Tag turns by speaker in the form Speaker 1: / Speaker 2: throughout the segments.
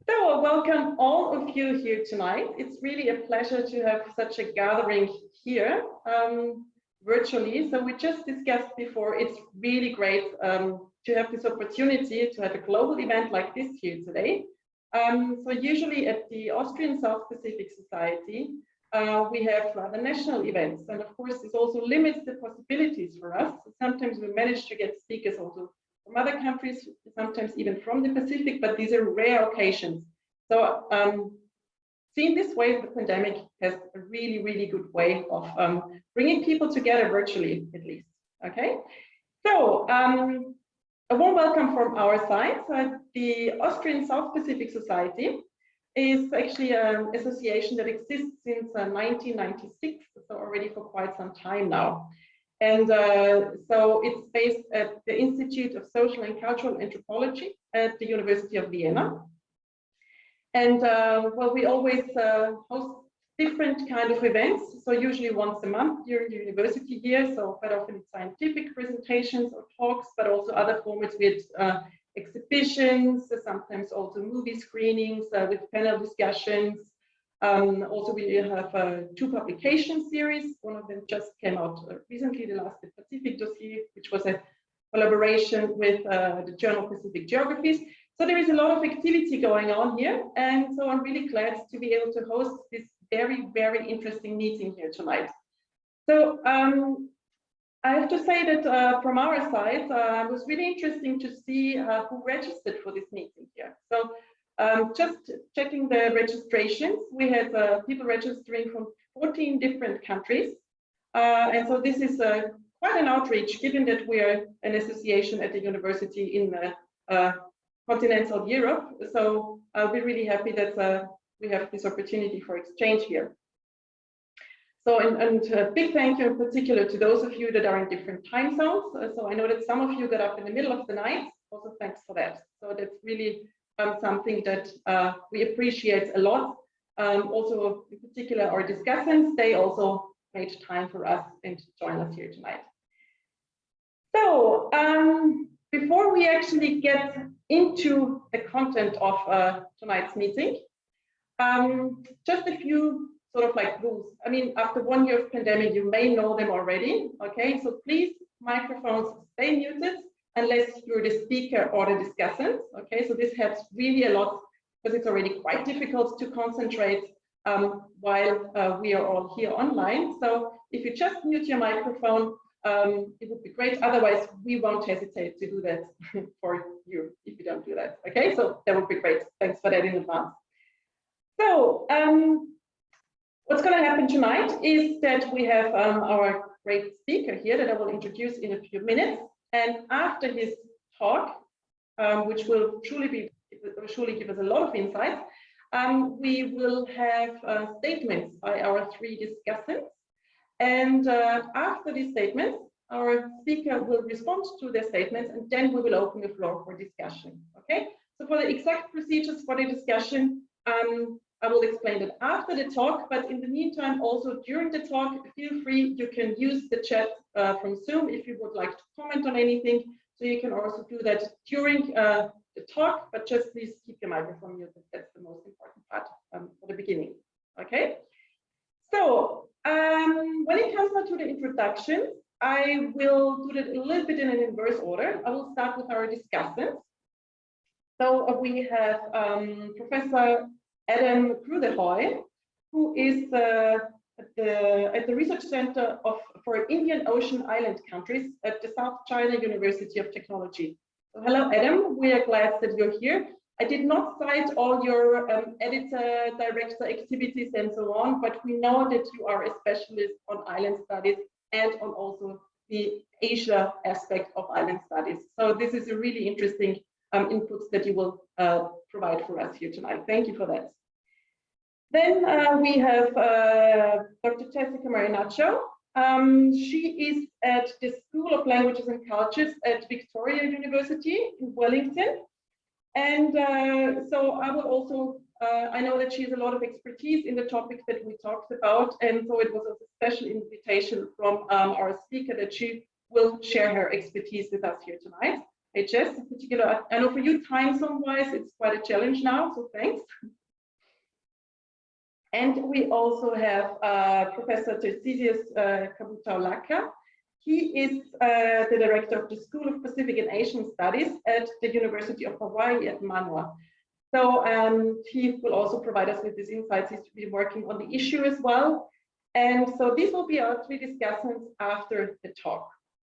Speaker 1: So welcome all of you here tonight. It's really a pleasure to have such a gathering here virtually. So we just discussed before, it's really great to have this opportunity to have a global event like this here today. So usually at the Austrian-South Pacific Society, we have the national events. And of course, this also limits the possibilities for us. So sometimes we manage to get speakers also from other countries, sometimes even from the Pacific, but these are rare occasions. So seen this way, the pandemic has a really, really good way of bringing people together virtually, at least. Okay, so a warm welcome from our side. The Austrian-South Pacific Society is actually an association that exists since 1996, so already for quite some time now. And so it's based at the Institute of Social and Cultural Anthropology at the University of Vienna. And well, we always host different kind of events. So usually once a month during the university year. So quite often it's scientific presentations or talks, but also other formats with exhibitions, sometimes also movie screenings with panel discussions. Also, we have 2 publication series. One of them just came out recently, the last Pacific dossier, which was a collaboration with the journal Pacific Geographies. So there is a lot of activity going on here. And so I'm really glad to be able to host this very, very interesting meeting here tonight. So I have to say that from our side, it was really interesting to see who registered for this meeting here. So just checking the registrations, we had people registering from 14 different countries. And so this is quite an outreach, given that we are an association at the university in continental Europe. So I'll be really happy that we have this opportunity for exchange here. So, and a big thank you in particular to those of you that are in different time zones. So I know that some of you got up in the middle of the night. Also, thanks for that. So that's really something that we appreciate a lot. Also, in particular, our discussants, they also made time for us and to join us here tonight. So before we actually get into the content of tonight's meeting, just a few sort of like rules. I mean, after 1 year of pandemic, you may know them already. Okay, so please, microphones stay muted unless you're the speaker or the discussant. Okay, so this helps really a lot because it's already quite difficult to concentrate while we are all here online. So if you just mute your microphone, it would be great. Otherwise, we won't hesitate to do that for you if you don't do that. Okay, so that would be great. Thanks for that in advance. So what's going to happen tonight is that we have our great speaker here that I will introduce in a few minutes. And after his talk, which will surely give us a lot of insights, we will have statements by our 3 discussants. And after these statements, our speaker will respond to their statements, and then we will open the floor for discussion. Okay. So for the exact procedures for the discussion, I will explain it after the talk, but in the meantime, also during the talk, feel free, you can use the chat from Zoom if you would like to comment on anything. So you can also do that during the talk, but just please keep your microphone muted. That's the most important part for the beginning. Okay. So when it comes now to the introduction, I will do it a little bit in an inverse order. I will start with our discussants. So we have Professor Adam Krudehoy, who is at the Research Center for Indian Ocean Island Countries at the South China University of Technology. So hello, Adam. We are glad that you're here. I did not cite all your editor, director activities and so on, but we know that you are a specialist on island studies and on also the Asia aspect of island studies. So this is a really interesting inputs that you will provide for us here tonight. Thank you for that. Then we have Dr. Jessica Marinaccio. She is at the School of Languages and Cultures at Victoria University in Wellington. And so I will also, I know that she has a lot of expertise in the topics that we talked about. And so it was a special invitation from our speaker that she will share her expertise with us here tonight. HS in particular. I know for you, time zone wise, it's quite a challenge now, so thanks. And we also have Professor Teresias Kabutau-Laka. He is the director of the School of Pacific and Asian Studies at the University of Hawaii at Manoa. So he will also provide us with these insights. He's been working on the issue as well. And so these will be our 3 discussants after the talk.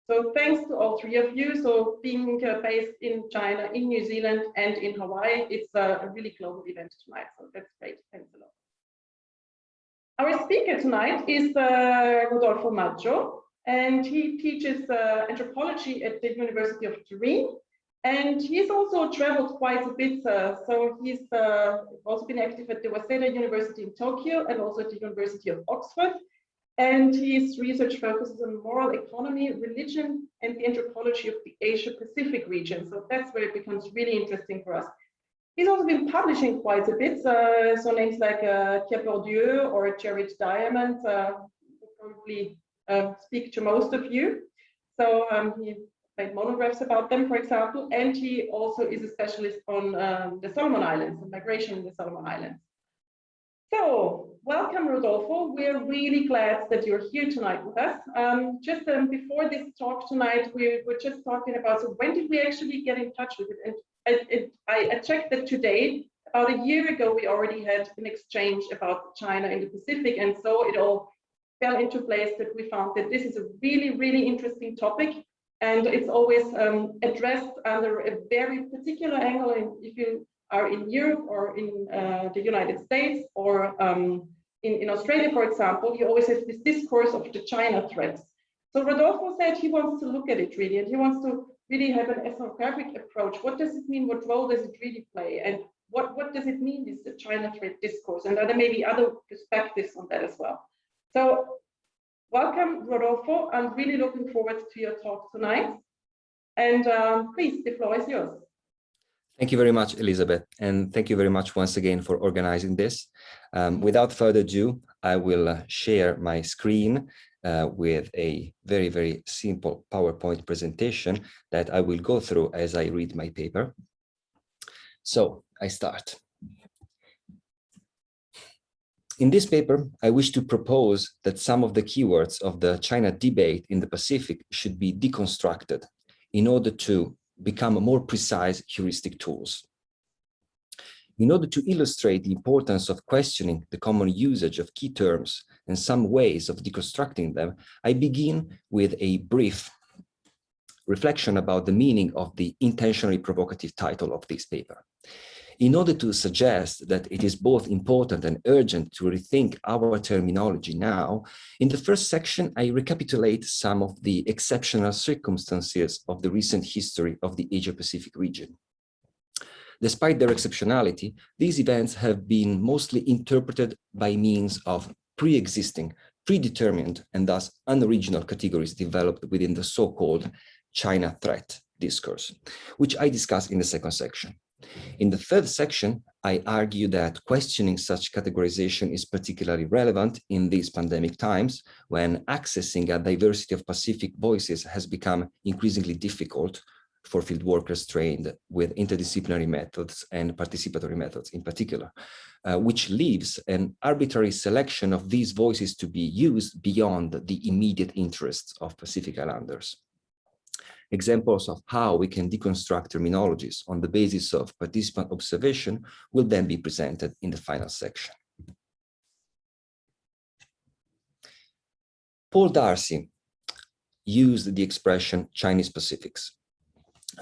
Speaker 1: So thanks to all 3 of you. So being based in China, in New Zealand, and in Hawaii, it's a really global event tonight. So that's great. Thanks a lot. Our speaker tonight is Rodolfo Maggio, and he teaches anthropology at the University of Turin. And he's also traveled quite a bit. So he's also been active at the Waseda University in Tokyo and also at the University of Oxford. And his research focuses on moral economy, religion, and the anthropology of the Asia-Pacific region. So that's where it becomes really interesting for us. He's also been publishing quite a bit. So names like Pierre Bourdieu or Jared Diamond will probably speak to most of you. So he made monographs about them, for example, and he also is a specialist on the Solomon Islands, and migration in the Solomon Islands. So, welcome, Rodolfo. We're really glad that you're here tonight with us. Just before this talk tonight, we were just talking about, so when did we actually get in touch with it? And I checked that today, about a year ago, we already had an exchange about China in the Pacific, and so it all fell into place that we found that this is a really, really interesting topic, and it's always addressed under a very particular angle. And if you are in Europe or in the United States or in Australia, for example, you always have this discourse of the China threats. So Rodolfo said he wants to look at it really, and he wants to really have an ethnographic approach. What does it mean? What role does it really play? And what does it mean, this China threat discourse? And there may be other perspectives on that as well. So welcome, Rodolfo. I'm really looking forward to your talk tonight. And please, the floor is yours.
Speaker 2: Thank you very much, Elisabeth, and thank you very much once again for organizing this. Without further ado, I will share my screen with a very, very simple PowerPoint presentation that I will go through as I read my paper. So I start. In this paper, I wish to propose that some of the keywords of the China debate in the Pacific should be deconstructed in order to become more precise heuristic tools. In order to illustrate the importance of questioning the common usage of key terms and some ways of deconstructing them, I begin with a brief reflection about the meaning of the intentionally provocative title of this paper. In order to suggest that it is both important and urgent to rethink our terminology now, in the first section, I recapitulate some of the exceptional circumstances of the recent history of the Asia-Pacific region. Despite their exceptionality, these events have been mostly interpreted by means of pre-existing, predetermined, and thus unoriginal categories developed within the so-called China threat discourse, which I discuss in the second section. In the third section, I argue that questioning such categorization is particularly relevant in these pandemic times, when accessing a diversity of Pacific voices has become increasingly difficult for field workers trained with interdisciplinary methods and participatory methods in particular, which leaves an arbitrary selection of these voices to be used beyond the immediate interests of Pacific Islanders. Examples of how we can deconstruct terminologies on the basis of participant observation will then be presented in the final section. Paul Darcy used the expression Chinese Pacifics,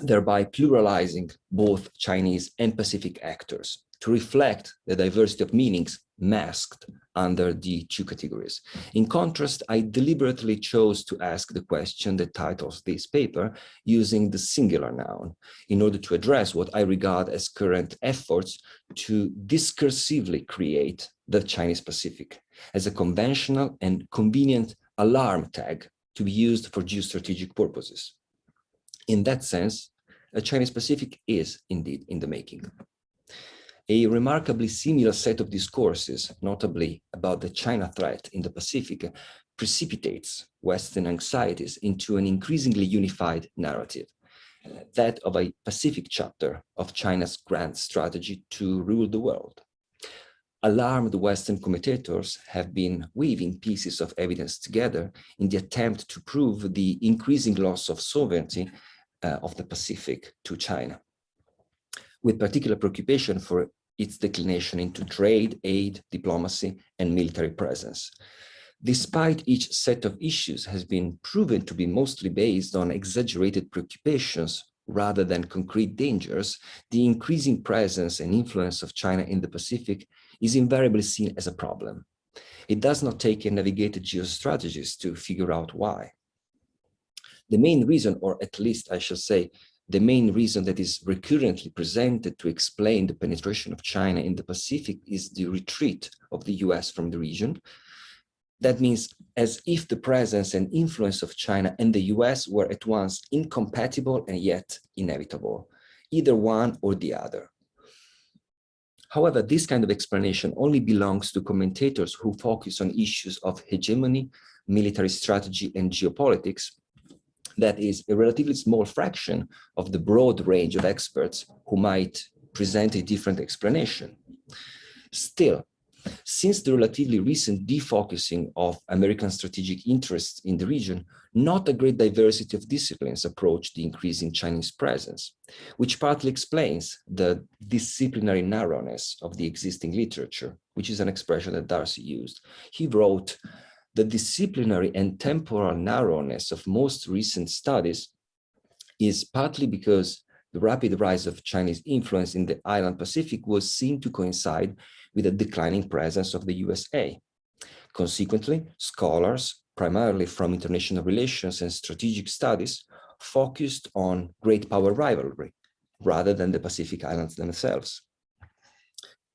Speaker 2: thereby pluralizing both Chinese and Pacific actors to reflect the diversity of meanings masked under the two categories. In contrast, I deliberately chose to ask the question that titles this paper using the singular noun in order to address what I regard as current efforts to discursively create the Chinese Pacific as a conventional and convenient alarm tag to be used for geostrategic purposes. In that sense, a Chinese Pacific is indeed in the making. A remarkably similar set of discourses, notably about the China threat in the Pacific, precipitates Western anxieties into an increasingly unified narrative. that of a Pacific chapter of China's grand strategy to rule the world. Alarmed Western commentators have been weaving pieces of evidence together in the attempt to prove the increasing loss of sovereignty of the Pacific to China, with particular preoccupation for its declination into trade, aid, diplomacy, and military presence. Despite each set of issues has been proven to be mostly based on exaggerated preoccupations rather than concrete dangers, the increasing presence and influence of China in the Pacific is invariably seen as a problem. It does not take a navigated geostrategist to figure out why. The main reason, or at least I shall say, the main reason that is recurrently presented to explain the penetration of China in the Pacific is the retreat of the US from the region. That means as if the presence and influence of China and the US were at once incompatible and yet inevitable, either one or the other. However, this kind of explanation only belongs to commentators who focus on issues of hegemony, military strategy, and geopolitics. That is a relatively small fraction of the broad range of experts who might present a different explanation. Still, since the relatively recent defocusing of American strategic interests in the region, not a great diversity of disciplines approach the increasing Chinese presence, which partly explains the disciplinary narrowness of the existing literature, which is an expression that Darcy used. He wrote, "The disciplinary and temporal narrowness of most recent studies is partly because the rapid rise of Chinese influence in the island Pacific was seen to coincide with a declining presence of the USA. Consequently, scholars, primarily from international relations and strategic studies, focused on great power rivalry rather than the Pacific Islands themselves.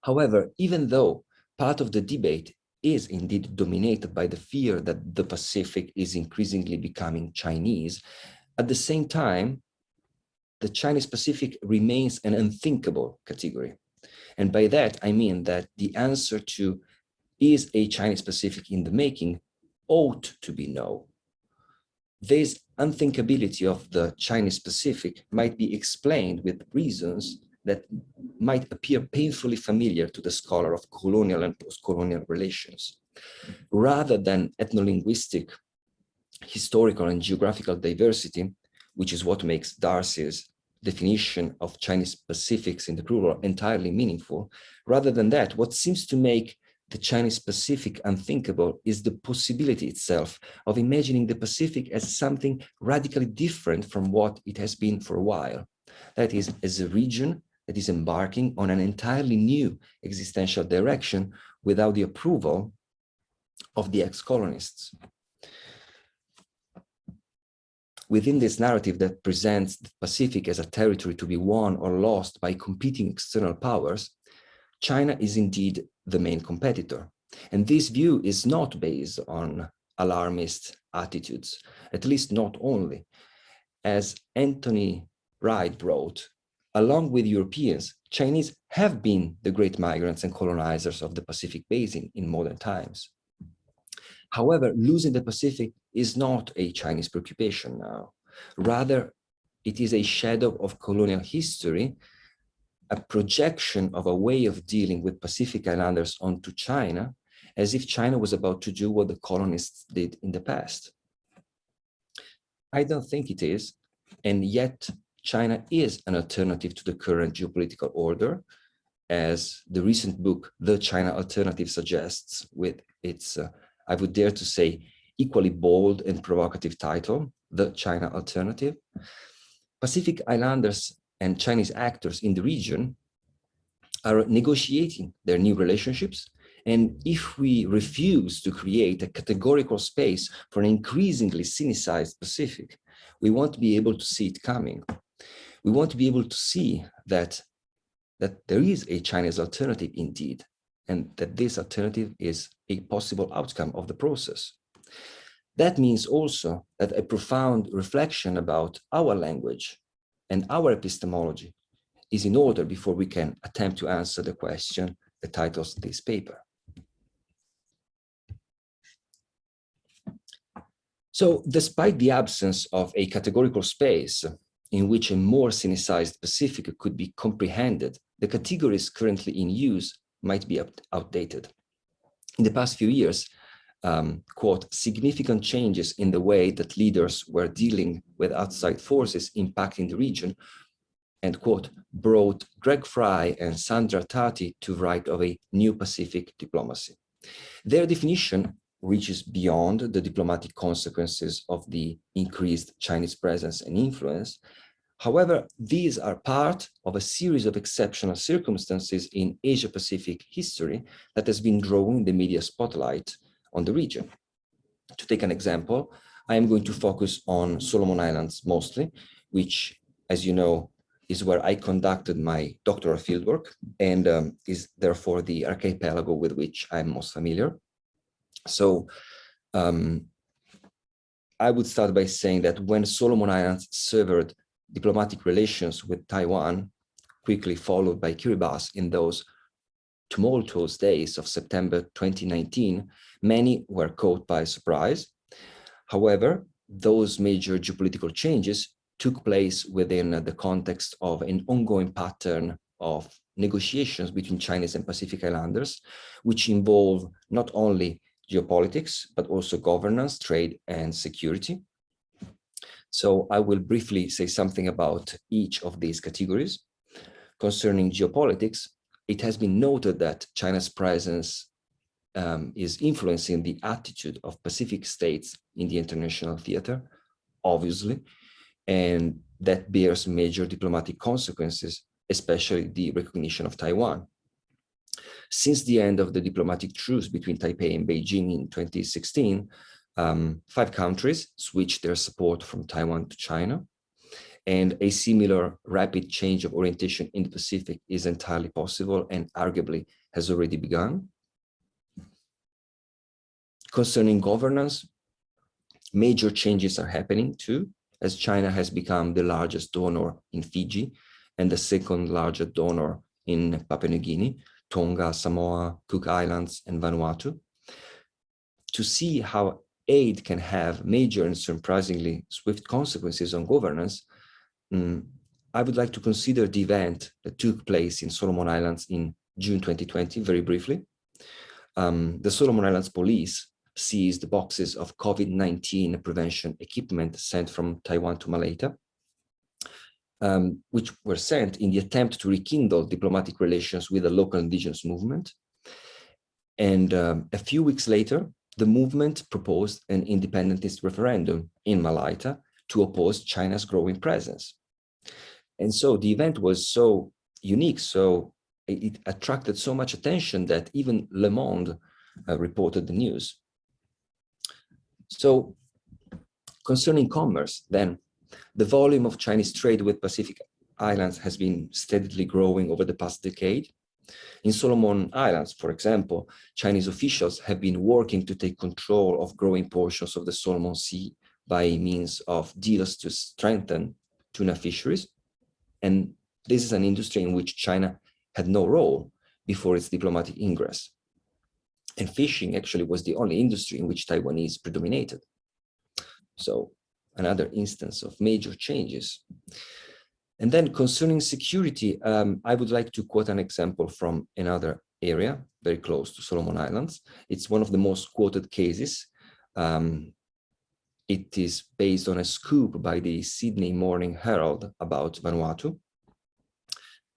Speaker 2: However, even though part of the debate is indeed dominated by the fear that the Pacific is increasingly becoming Chinese, at the same time, the Chinese Pacific remains an unthinkable category. And by that, I mean that the answer to is a Chinese Pacific in the making ought to be no. This unthinkability of the Chinese Pacific might be explained with reasons that might appear painfully familiar to the scholar of colonial and post-colonial relations. Rather than ethno-linguistic, historical and geographical diversity, which is what makes Darcy's definition of Chinese Pacifics in the plural entirely meaningful. Rather than that, what seems to make the Chinese Pacific unthinkable is the possibility itself of imagining the Pacific as something radically different from what it has been for a while. That is, as a region that is embarking on an entirely new existential direction without the approval of the ex-colonists. Within this narrative that presents the Pacific as a territory to be won or lost by competing external powers, China is indeed the main competitor. And this view is not based on alarmist attitudes, at least not only. As Anthony Wright wrote, along with Europeans, Chinese have been the great migrants and colonizers of the Pacific Basin in modern times. However, losing the Pacific is not a Chinese preoccupation now. Rather, it is a shadow of colonial history, a projection of a way of dealing with Pacific Islanders onto China, as if China was about to do what the colonists did in the past. I don't think it is, and yet China is an alternative to the current geopolitical order, as the recent book, The China Alternative, suggests with its I would dare to say, equally bold and provocative title, The China Alternative. Pacific Islanders and Chinese actors in the region are negotiating their new relationships. And if we refuse to create a categorical space for an increasingly cynicized Pacific, we won't be able to see it coming. We want to be able to see that there is a Chinese alternative indeed, and that this alternative is a possible outcome of the process. That means also that a profound reflection about our language and our epistemology is in order before we can attempt to answer the question that titles this paper. So despite the absence of a categorical space, in which a more Sinicized Pacific could be comprehended, the categories currently in use might be outdated. In the past few years, quote, significant changes in the way that leaders were dealing with outside forces impacting the region, end quote, brought Greg Fry and Sandra Tati to write of a new Pacific diplomacy. Their definition reaches beyond the diplomatic consequences of the increased Chinese presence and influence. However, these are part of a series of exceptional circumstances in Asia-Pacific history that has been drawing the media spotlight on the region. To take an example, I am going to focus on Solomon Islands mostly, which, as you know, is where I conducted my doctoral fieldwork and is therefore the archipelago with which I'm most familiar. So I would start by saying that when Solomon Islands severed diplomatic relations with Taiwan, quickly followed by Kiribati in those tumultuous days of September 2019, many were caught by surprise. However, those major geopolitical changes took place within the context of an ongoing pattern of negotiations between Chinese and Pacific Islanders, which involve not only geopolitics, but also governance, trade, and security. So I will briefly say something about each of these categories. Concerning geopolitics, it has been noted that China's presence is influencing the attitude of Pacific states in the international theater, obviously, and that bears major diplomatic consequences, especially the recognition of Taiwan. Since the end of the diplomatic truce between Taipei and Beijing in 2016, 5 countries switched their support from Taiwan to China, and a similar rapid change of orientation in the Pacific is entirely possible and arguably has already begun. Concerning governance, major changes are happening too, as China has become the largest donor in Fiji and the second largest donor in Papua New Guinea, Tonga, Samoa, Cook Islands, and Vanuatu. To see how aid can have major and surprisingly swift consequences on governance, I would like to consider the event that took place in Solomon Islands in June 2020, very briefly. The Solomon Islands police seized boxes of COVID-19 prevention equipment sent from Taiwan to Malta, which were sent in the attempt to rekindle diplomatic relations with the local indigenous movement. And a few weeks later, the movement proposed an independentist referendum in Malta to oppose China's growing presence. And so the event was so unique, so it attracted so much attention that even Le Monde reported the news. So concerning commerce, then, the volume of Chinese trade with Pacific Islands has been steadily growing over the past decade. In Solomon Islands, for example, Chinese officials have been working to take control of growing portions of the Solomon Sea by means of deals to strengthen tuna fisheries. And this is an industry in which China had no role before its diplomatic ingress. And fishing actually was the only industry in which Taiwanese predominated. So another instance of major changes. And then concerning security, I would like to quote an example from another area very close to Solomon Islands. It's one of the most quoted cases. It is based on a scoop by the Sydney Morning Herald about Vanuatu.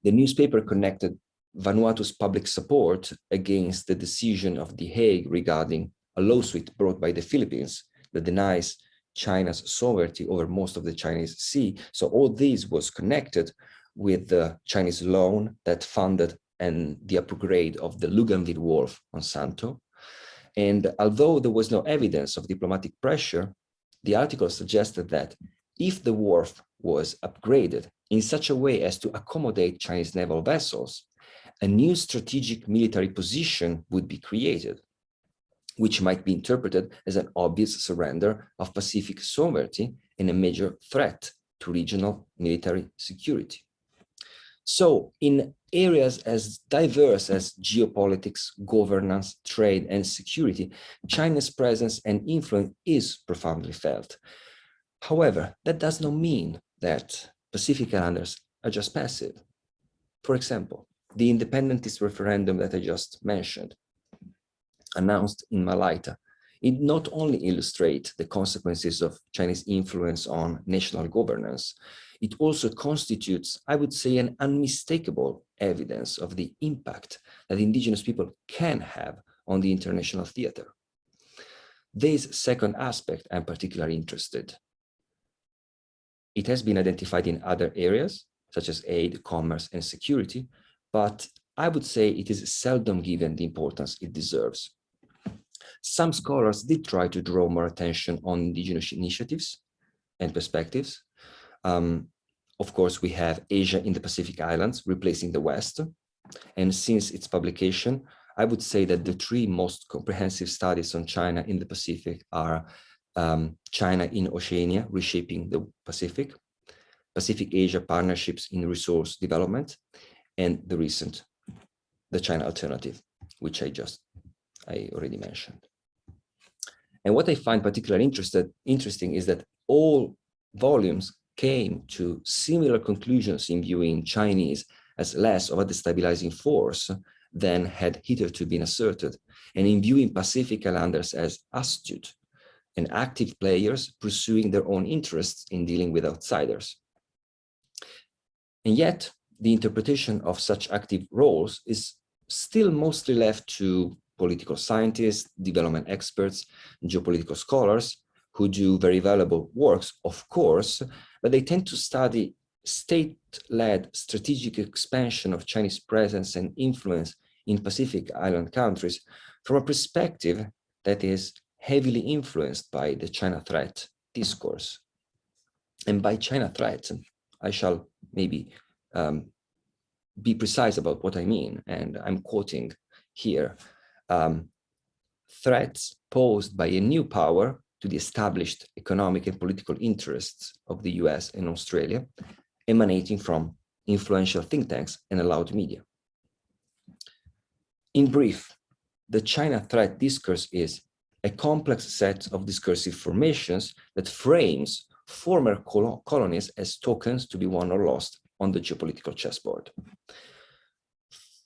Speaker 2: The newspaper connected Vanuatu's public support against the decision of The Hague regarding a lawsuit brought by the Philippines that denies China's sovereignty over most of the Chinese Sea. So all this was connected with the Chinese loan that funded and the upgrade of the Luganville Wharf on Santo. And although there was no evidence of diplomatic pressure, the article suggested that if the wharf was upgraded in such a way as to accommodate Chinese naval vessels, a new strategic military position would be created, which might be interpreted as an obvious surrender of Pacific sovereignty and a major threat to regional military security. So in areas as diverse as geopolitics, governance, trade, and security, China's presence and influence is profoundly felt. However, that does not mean that Pacific Islanders are just passive. For example, the independentist referendum that I just mentioned, announced in Malaita, it not only illustrates the consequences of Chinese influence on national governance, it also constitutes, I would say, an unmistakable evidence of the impact that indigenous people can have on the international theater. This second aspect I'm particularly interested. It has been identified in other areas, such as aid, commerce, and security, but I would say it is seldom given the importance it deserves. Some scholars did try to draw more attention on indigenous initiatives and perspectives. Of course, we have Asia in the Pacific Islands replacing the West. And since its publication, I would say that the three most comprehensive studies on China in the Pacific are China in Oceania, Reshaping the Pacific, Pacific-Asia Partnerships in Resource Development, and the recent, the China Alternative, which I already mentioned. And what I find particularly interesting is that all volumes came to similar conclusions in viewing Chinese as less of a destabilizing force than had hitherto been asserted, and in viewing Pacific Islanders as astute and active players pursuing their own interests in dealing with outsiders. And yet, the interpretation of such active roles is still mostly left to political scientists, development experts, geopolitical scholars who do very valuable works, of course, but they tend to study state-led strategic expansion of Chinese presence and influence in Pacific Island countries from a perspective that is heavily influenced by the China threat discourse. And by China threat, I shall maybe be precise about what I mean, and I'm quoting here, threats posed by a new power to the established economic and political interests of the US and Australia, emanating from influential think tanks and allowed media. In brief, the China threat discourse is a complex set of discursive formations that frames former colonies as tokens to be won or lost on the geopolitical chessboard.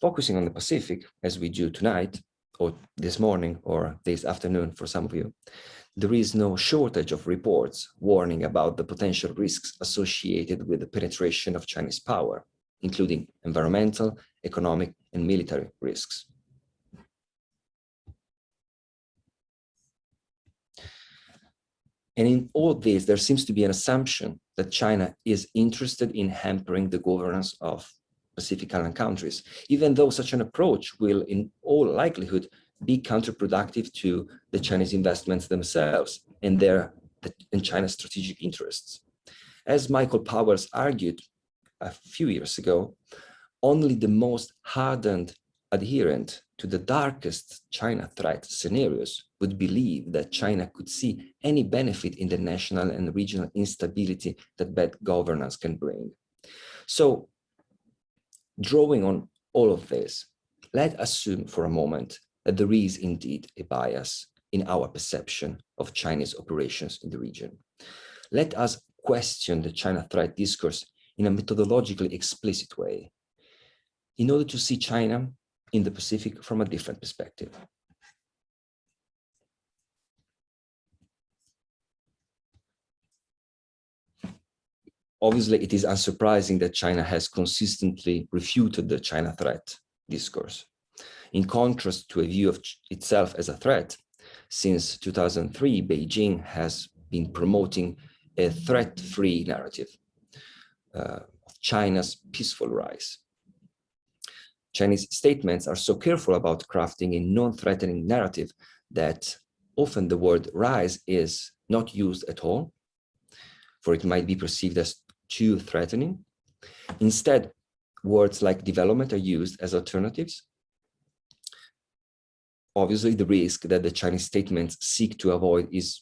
Speaker 2: Focusing on the Pacific, as we do tonight, or this morning, or this afternoon for some of you, there is no shortage of reports warning about the potential risks associated with the penetration of Chinese power, including environmental, economic, and military risks. And in all this, there seems to be an assumption that China is interested in hampering the governance of Pacific Island countries, even though such an approach will, in all likelihood, be counterproductive to the Chinese investments themselves and China's strategic interests. As Michael Powers argued a few years ago, only the most hardened adherent to the darkest China threat scenarios would believe that China could see any benefit in the national and regional instability that bad governance can bring. So, drawing on all of this, let's assume for a moment that there is indeed a bias in our perception of Chinese operations in the region. Let us question the China threat discourse in a methodologically explicit way, in order to see China in the Pacific from a different perspective. Obviously, it is unsurprising that China has consistently refuted the China threat discourse. In contrast to a view of itself as a threat, since 2003, Beijing has been promoting a threat-free narrative of China's peaceful rise. Chinese statements are so careful about crafting a non-threatening narrative that often the word rise is not used at all, for it might be perceived as too threatening. Instead, words like development are used as alternatives. Obviously, the risk that the Chinese statements seek to avoid is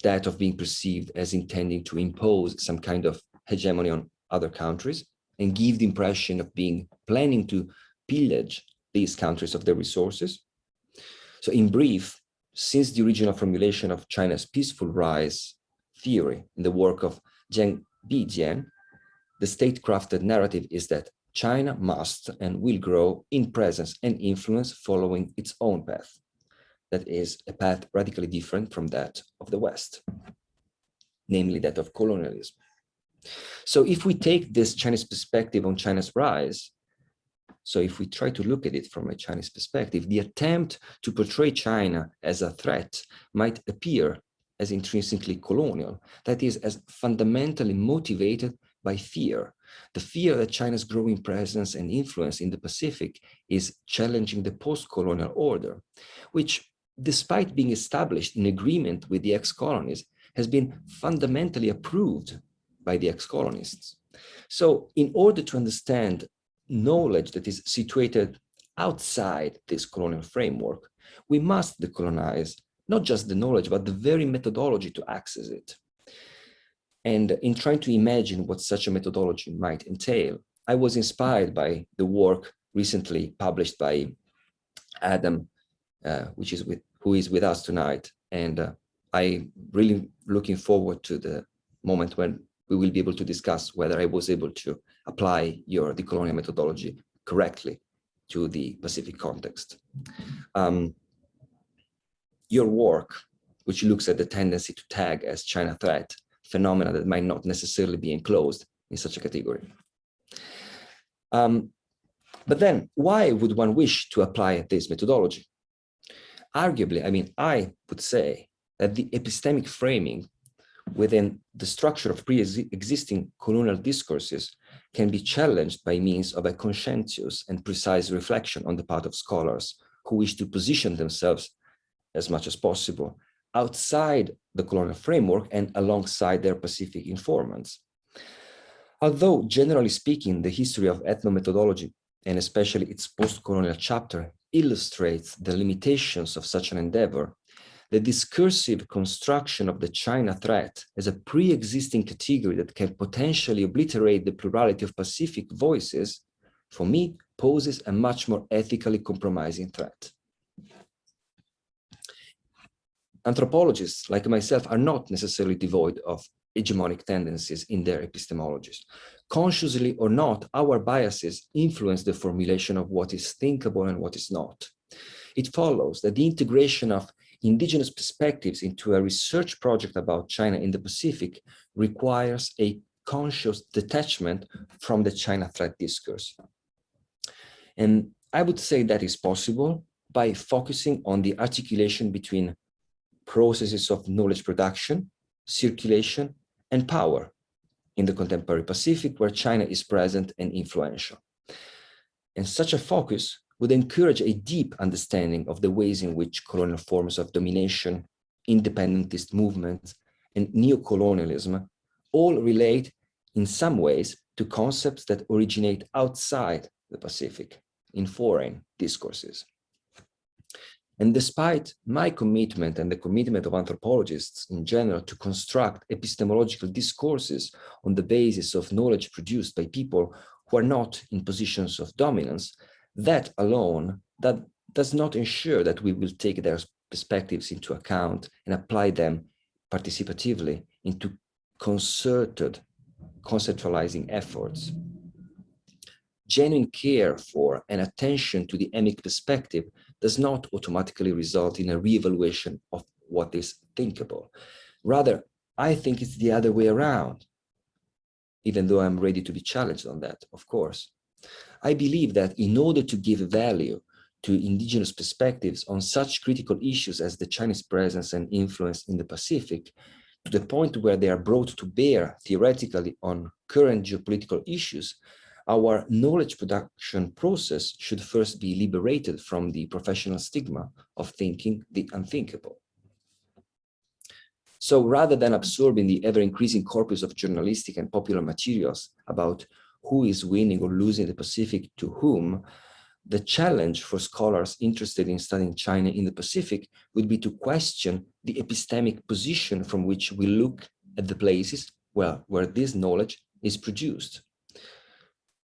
Speaker 2: that of being perceived as intending to impose some kind of hegemony on other countries and give the impression of planning to pillage these countries of their resources. So in brief, since the original formulation of China's peaceful rise theory in the work of Zheng Bijian, the state-crafted narrative is that China must and will grow in presence and influence following its own path. That is a path radically different from that of the West, namely that of colonialism. So if we take this Chinese perspective on China's rise, so if we try to look at it from a Chinese perspective, the attempt to portray China as a threat might appear as intrinsically colonial, that is, as fundamentally motivated by fear. The fear that China's growing presence and influence in the Pacific is challenging the post-colonial order, which, despite being established in agreement with the ex-colonies, has been fundamentally approved by the ex-colonists. So in order to understand knowledge that is situated outside this colonial framework, we must decolonize not just the knowledge, but the very methodology to access it. And in trying to imagine what such a methodology might entail, I was inspired by the work recently published by Adam, who is with us tonight. And I'm really looking forward to the moment when we will be able to discuss whether I was able to apply your decolonial methodology correctly to the Pacific context. Your work, which looks at the tendency to tag as China threat phenomena that might not necessarily be enclosed in such a category. But then why would one wish to apply this methodology? Arguably, I would say that the epistemic framing within the structure of pre-existing colonial discourses can be challenged by means of a conscientious and precise reflection on the part of scholars who wish to position themselves as much as possible outside the colonial framework and alongside their Pacific informants. Although, generally speaking, the history of ethnomethodology, and especially its post-colonial chapter, illustrates the limitations of such an endeavor, the discursive construction of the China threat as a pre-existing category that can potentially obliterate the plurality of Pacific voices, for me, poses a much more ethically compromising threat. Anthropologists, like myself, are not necessarily devoid of hegemonic tendencies in their epistemologies. Consciously or not, our biases influence the formulation of what is thinkable and what is not. It follows that the integration of indigenous perspectives into a research project about China in the Pacific requires a conscious detachment from the China threat discourse. And I would say that is possible by focusing on the articulation between processes of knowledge production, circulation, and power in the contemporary Pacific, where China is present and influential. And such a focus would encourage a deep understanding of the ways in which colonial forms of domination, independentist movements, and neocolonialism all relate in some ways to concepts that originate outside the Pacific in foreign discourses. And despite my commitment and the commitment of anthropologists in general to construct epistemological discourses on the basis of knowledge produced by people who are not in positions of dominance, that alone, that does not ensure that we will take their perspectives into account and apply them participatively into concerted conceptualizing efforts. Genuine care for and attention to the emic perspective does not automatically result in a reevaluation of what is thinkable. Rather, I think it's the other way around, even though I'm ready to be challenged on that, of course. I believe that in order to give value to indigenous perspectives on such critical issues as the Chinese presence and influence in the Pacific, to the point where they are brought to bear theoretically on current geopolitical issues, our knowledge production process should first be liberated from the professional stigma of thinking the unthinkable. So rather than absorbing the ever-increasing corpus of journalistic and popular materials about who is winning or losing the Pacific to whom, the challenge for scholars interested in studying China in the Pacific would be to question the epistemic position from which we look at the places where this knowledge is produced.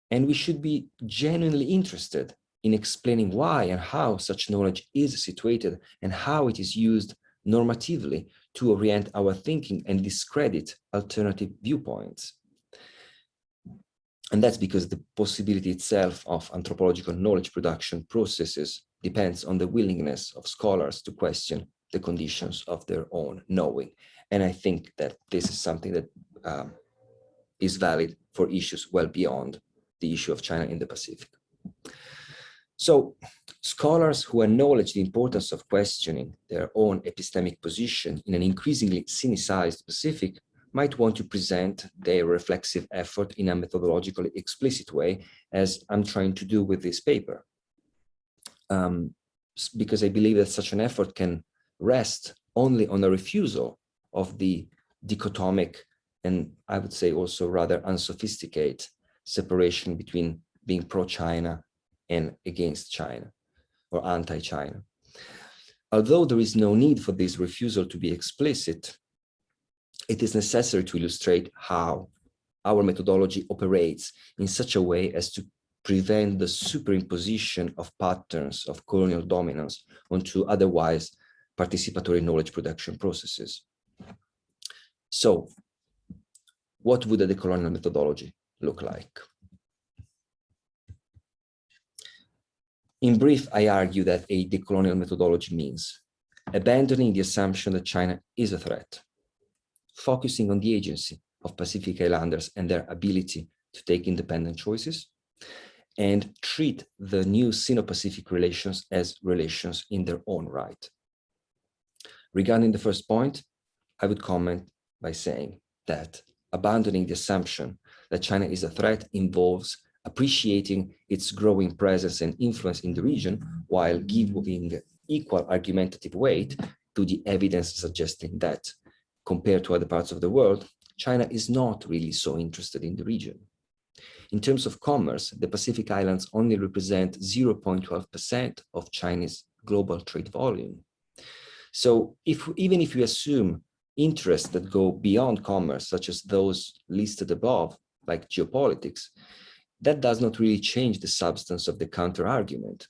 Speaker 2: And we should be genuinely interested in explaining why and how such knowledge is situated and how it is used normatively to orient our thinking and discredit alternative viewpoints. And that's because the possibility itself of anthropological knowledge production processes depends on the willingness of scholars to question the conditions of their own knowing. And I think that this is something that is valid for issues well beyond the issue of China in the Pacific. So scholars who acknowledge the importance of questioning their own epistemic position in an increasingly cynicized Pacific might want to present their reflexive effort in a methodologically explicit way, as I'm trying to do with this paper. Because I believe that such an effort can rest only on a refusal of the dichotomic and I would say also rather unsophisticated separation between being pro-China and against China or anti-China. Although there is no need for this refusal to be explicit, it is necessary to illustrate how our methodology operates in such a way as to prevent the superimposition of patterns of colonial dominance onto otherwise participatory knowledge production processes. So, what would a decolonial methodology look like? In brief, I argue that a decolonial methodology means abandoning the assumption that China is a threat, focusing on the agency of Pacific Islanders and their ability to take independent choices, and treat the new Sino-Pacific relations as relations in their own right. Regarding the first point, I would comment by saying that abandoning the assumption that China is a threat involves appreciating its growing presence and influence in the region while giving equal argumentative weight to the evidence suggesting that, compared to other parts of the world, China is not really so interested in the region. In terms of commerce, the Pacific Islands only represent 0.12% of Chinese global trade volume. So even if we assume interests that go beyond commerce, such as those listed above, like geopolitics, that does not really change the substance of the counter-argument.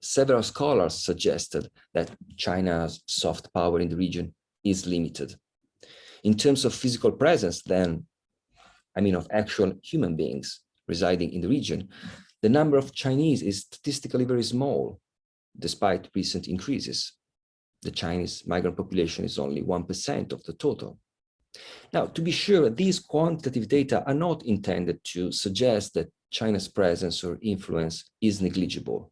Speaker 2: Several scholars suggested that China's soft power in the region is limited. In terms of physical presence, then, I mean of actual human beings residing in the region, the number of Chinese is statistically very small, despite recent increases. The Chinese migrant population is only 1% of the total. Now, to be sure, these quantitative data are not intended to suggest that China's presence or influence is negligible.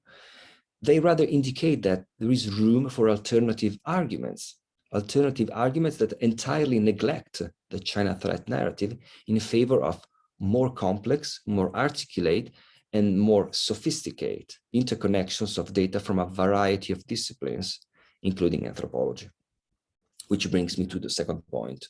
Speaker 2: They rather indicate that there is room for alternative arguments that entirely neglect the China threat narrative in favor of more complex, more articulate, and more sophisticated interconnections of data from a variety of disciplines, including anthropology. Which brings me to the second point.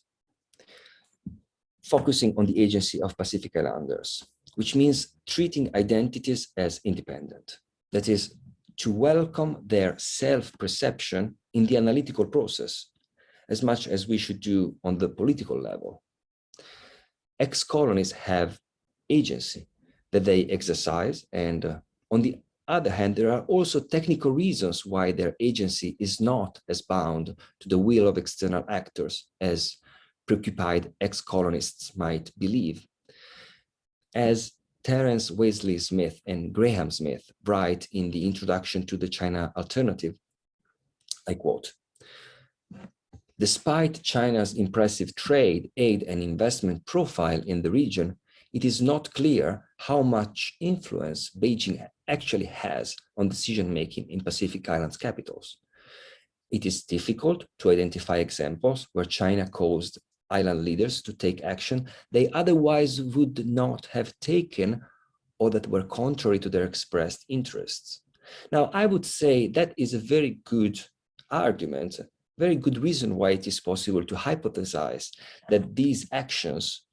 Speaker 2: Focusing on the agency of Pacific Islanders, which means treating identities as independent. That is, to welcome their self-perception in the analytical process, as much as we should do on the political level. Ex-colonies have agency that they exercise, and on the other hand, there are also technical reasons why their agency is not as bound to the will of external actors as preoccupied ex-colonists might believe. As Terence Wesley Smith and Graham Smith write in the introduction to the China Alternative, I quote, "Despite China's impressive trade, aid, and investment profile in the region, it is not clear how much influence Beijing actually has on decision-making in Pacific Islands capitals. It is difficult to identify examples where China caused island leaders to take action they otherwise would not have taken or that were contrary to their expressed interests." Now, I would say that is a very good argument, a very good reason why it is possible to hypothesize that these actions,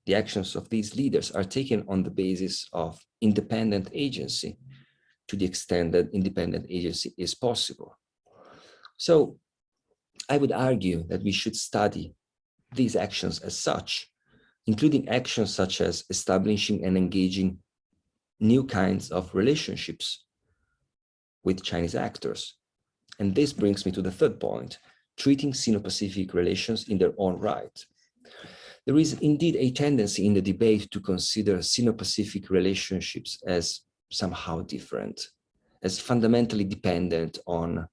Speaker 2: the actions of these leaders, are taken on the basis of independent agency, to the extent that independent agency is possible. So I would argue that we should study these actions as such, including actions such as establishing and engaging new kinds of relationships with Chinese actors. And this brings me to the third point, treating Sino-Pacific relations in their own right. There is indeed a tendency in the debate to consider Sino-Pacific relationships as somehow different, as fundamentally dependent on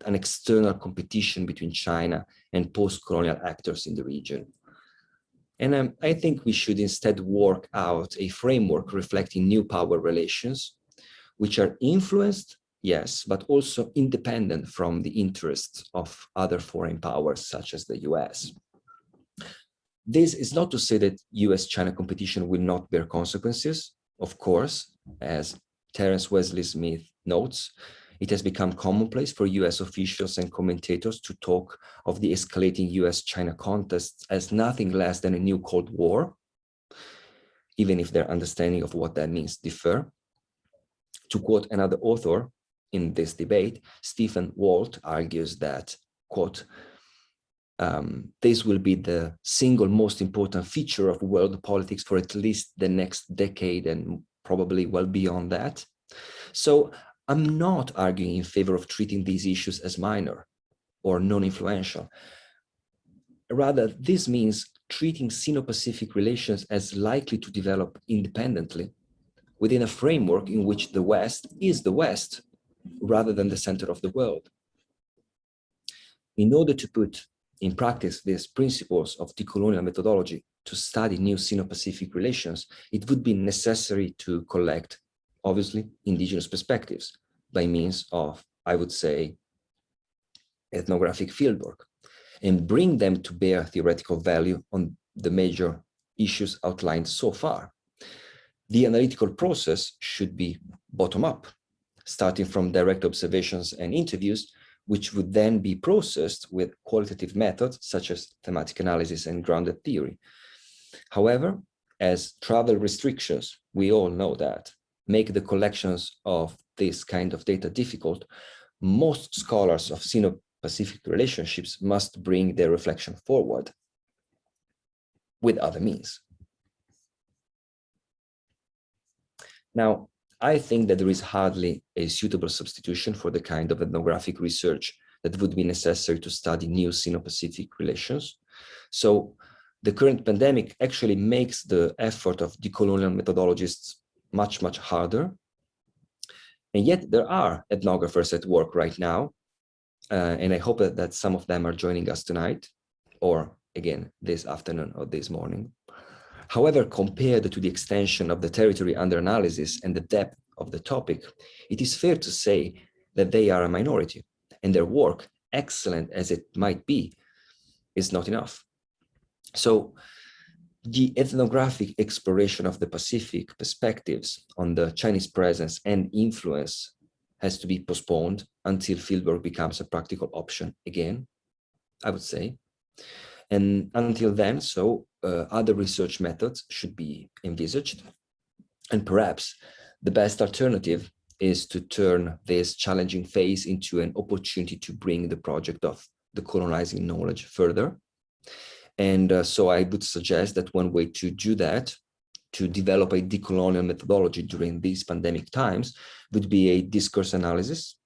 Speaker 2: an external competition between China and post-colonial actors in the region. And I think we should instead work out a framework reflecting new power relations, which are influenced, yes, but also independent from the interests of other foreign powers, such as the US. This is not to say that US-China competition will not bear consequences. Of course, as Terence Wesley Smith notes, it has become commonplace for US officials and commentators to talk of the escalating US-China contest as nothing less than a new Cold War, even if their understanding of what that means differ. To quote another author in this debate, Stephen Walt argues that, quote, this will be the single most important feature of world politics for at least the next decade and probably well beyond that. So I'm not arguing in favor of treating these issues as minor or non-influential. Rather, this means treating Sino-Pacific relations as likely to develop independently within a framework in which the West is the West rather than the center of the world. In order to put in practice these principles of decolonial methodology to study new Sino-Pacific relations, it would be necessary to collect, obviously, indigenous perspectives by means of, I would say, ethnographic fieldwork, and bring them to bear theoretical value on the major issues outlined so far. The analytical process should be bottom-up, starting from direct observations and interviews, which would then be processed with qualitative methods such as thematic analysis and grounded theory. However, as travel restrictions, we all know that, make the collections of this kind of data difficult, most scholars of Sino-Pacific relationships must bring their reflection forward with other means. Now, I think that there is hardly a suitable substitution for the kind of ethnographic research that would be necessary to study new Sino-Pacific relations. So the current pandemic actually makes the effort of decolonial methodologists much, much harder. And yet there are ethnographers at work right now. And I hope that some of them are joining us tonight, or again, this afternoon or this morning. However, compared to the extension of the territory under analysis and the depth of the topic, it is fair to say that they are a minority, and their work, excellent as it might be, is not enough. So the ethnographic exploration of the Pacific perspectives on the Chinese presence and influence has to be postponed until fieldwork becomes a practical option again, I would say. And until then, other research methods should be envisaged. And perhaps the best alternative is to turn this challenging phase into an opportunity to bring the project of decolonizing knowledge further. And so I would suggest that one way to do that, to develop a decolonial methodology during these pandemic times, would be a discourse analysis,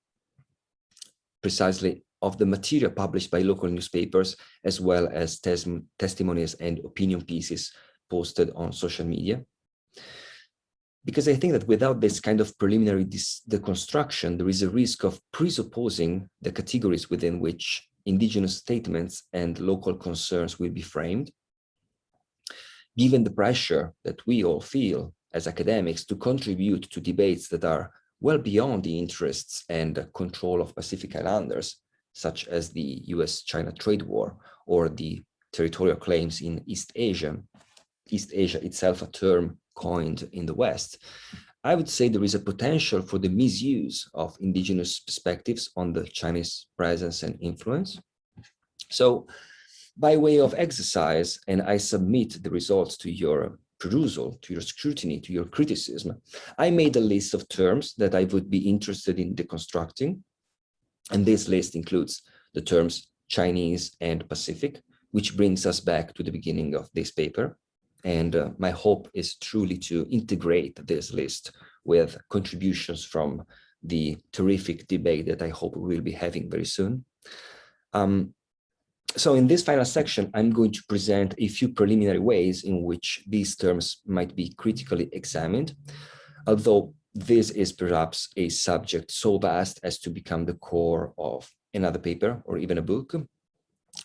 Speaker 2: precisely of the material published by local newspapers, as well as testimonies and opinion pieces posted on social media. Because I think that without this kind of preliminary deconstruction, there is a risk of presupposing the categories within which indigenous statements and local concerns will be framed. Given the pressure that we all feel as academics to contribute to debates that are well beyond the interests and control of Pacific Islanders, such as the US-China trade war or the territorial claims in East Asia itself a term coined in the West, I would say there is a potential for the misuse of indigenous perspectives on the Chinese presence and influence. So by way of exercise, and I submit the results to your perusal, to your scrutiny, to your criticism, I made a list of terms that I would be interested in deconstructing. And this list includes the terms Chinese and Pacific, which brings us back to the beginning of this paper. And my hope is truly to integrate this list with contributions from the terrific debate that I hope we will be having very soon. So in this final section, I'm going to present a few preliminary ways in which these terms might be critically examined, although this is perhaps a subject so vast as to become the core of another paper or even a book.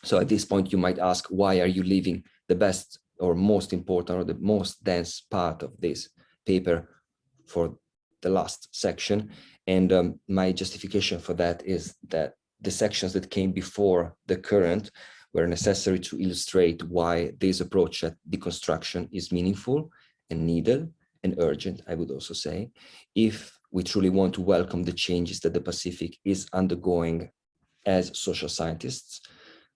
Speaker 2: So at this point, you might ask, why are you leaving the best or most important or the most dense part of this paper for the last section? And my justification for that is that the sections that came before the current were necessary to illustrate why this approach at deconstruction is meaningful and needed and urgent, I would also say, if we truly want to welcome the changes that the Pacific is undergoing as social scientists,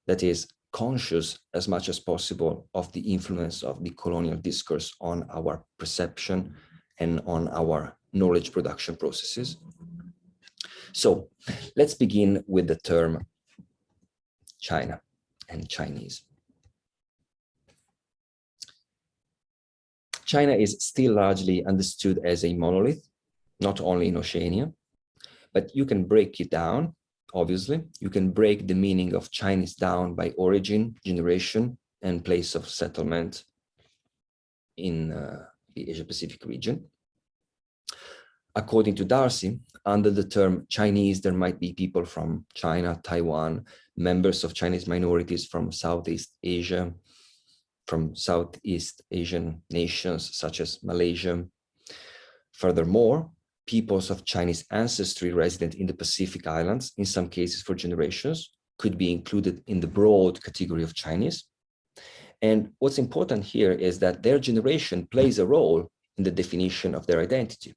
Speaker 2: that is, conscious as much as possible of the influence of the colonial discourse on our perception and on our knowledge production processes. So let's begin with the term China and Chinese. China is still largely understood as a monolith, not only in Oceania, but you can break it down. Obviously, you can break the meaning of Chinese down by origin, generation, and place of settlement in the Asia-Pacific region. According to Darcy, under the term Chinese, there might be people from China, Taiwan, members of Chinese minorities from Southeast Asia, from Southeast Asian nations such as Malaysia. Furthermore, peoples of Chinese ancestry resident in the Pacific Islands, in some cases for generations, could be included in the broad category of Chinese. And what's important here is that their generation plays a role in the definition of their identity.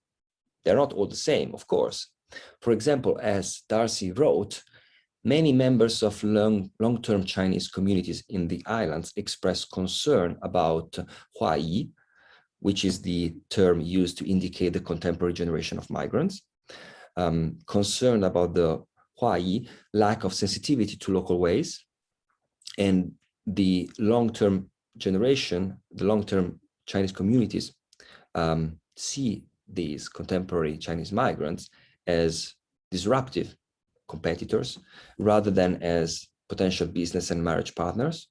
Speaker 2: They're not all the same, of course. For example, as Darcy wrote, many members of long-term Chinese communities in the islands express concern about Huayi, which is the term used to indicate the contemporary generation of migrants, concerned about the Huayi lack of sensitivity to local ways, and the long-term generation, the long-term Chinese communities see these contemporary Chinese migrants as disruptive competitors rather than as potential business and marriage partners.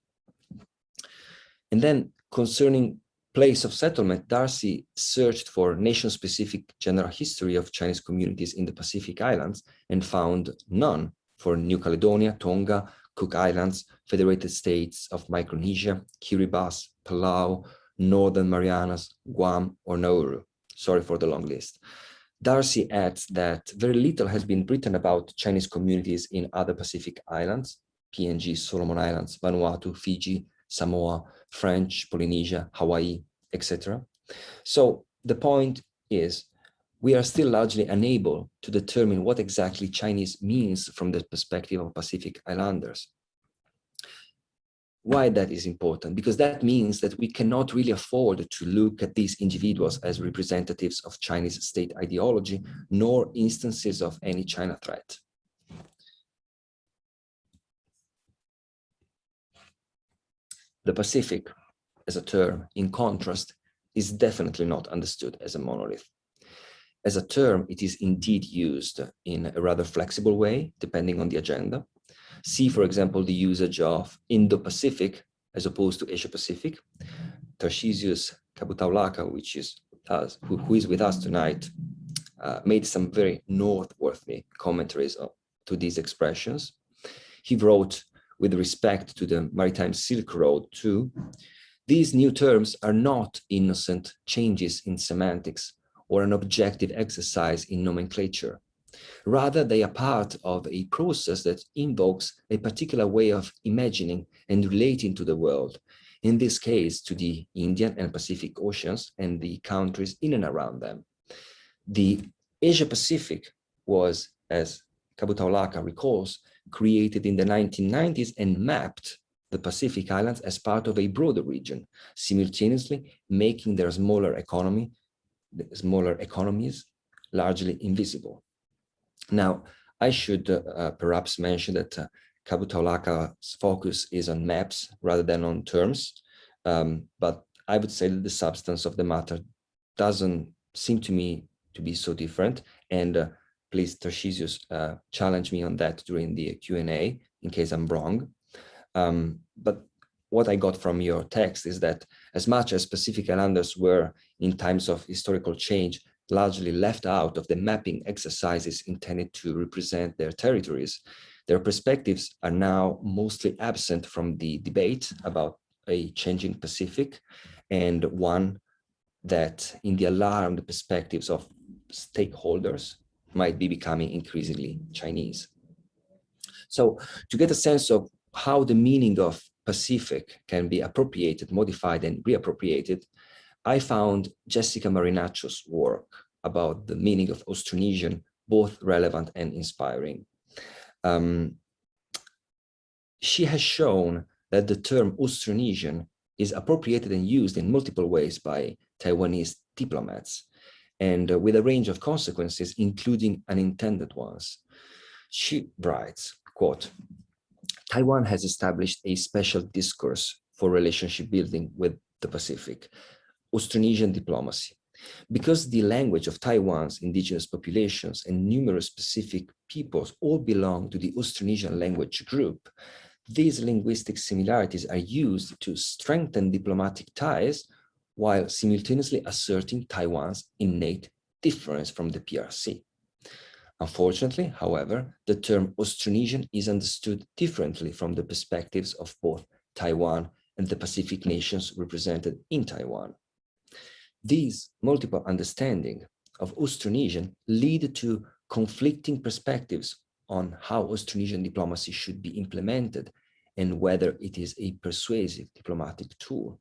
Speaker 2: And then concerning place of settlement, Darcy searched for nation-specific general history of Chinese communities in the Pacific Islands and found none for New Caledonia, Tonga, Cook Islands, Federated States of Micronesia, Kiribati, Palau, Northern Marianas, Guam, or Nauru. Sorry for the long list. Darcy adds that very little has been written about Chinese communities in other Pacific islands, PNG, Solomon Islands, Vanuatu, Fiji, Samoa, French, Polynesia, Hawaii, etc. So the point is, we are still largely unable to determine what exactly Chinese means from the perspective of Pacific Islanders. Why that is important? Because that means that we cannot really afford to look at these individuals as representatives of Chinese state ideology, nor instances of any China threat. The Pacific, as a term, in contrast, is definitely not understood as a monolith. As a term, it is indeed used in a rather flexible way, depending on the agenda. See, for example, the usage of Indo-Pacific as opposed to Asia-Pacific. Tarcisius Kabutaulaka, who is with us tonight, made some very noteworthy commentaries to these expressions. He wrote, with respect to the Maritime Silk Road too, these new terms are not innocent changes in semantics or an objective exercise in nomenclature. Rather, they are part of a process that invokes a particular way of imagining and relating to the world, in this case to the Indian and Pacific Oceans and the countries in and around them. The Asia-Pacific was, as Kabutaulaka recalls, created in the 1990s and mapped the Pacific Islands as part of a broader region, simultaneously making their smaller economies largely invisible. Now, I should perhaps mention that Kabutaulaka's focus is on maps rather than on terms, but I would say that the substance of the matter doesn't seem to me to be so different, and please, Tarcisius, challenge me on that during the Q&A in case I'm wrong. But what I got from your text is that as much as Pacific Islanders were, in times of historical change, largely left out of the mapping exercises intended to represent their territories, their perspectives are now mostly absent from the debate about a changing Pacific, and one that, in the alarmed perspectives of stakeholders, might be becoming increasingly Chinese. So to get a sense of how the meaning of Pacific can be appropriated, modified, and reappropriated, I found Jessica Marinaccio's work about the meaning of Austronesian both relevant and inspiring. She has shown that the term Austronesian is appropriated and used in multiple ways by Taiwanese diplomats, and with a range of consequences, including unintended ones. She writes, quote, "Taiwan has established a special discourse for relationship building with the Pacific, Austronesian diplomacy. Because the language of Taiwan's indigenous populations and numerous Pacific peoples all belong to the Austronesian language group, these linguistic similarities are used to strengthen diplomatic ties while simultaneously asserting Taiwan's innate difference from the PRC. Unfortunately, however, the term Austronesian is understood differently from the perspectives of both Taiwan and the Pacific nations represented in Taiwan. These multiple understandings of Austronesian lead to conflicting perspectives on how Austronesian diplomacy should be implemented and whether it is a persuasive diplomatic tool.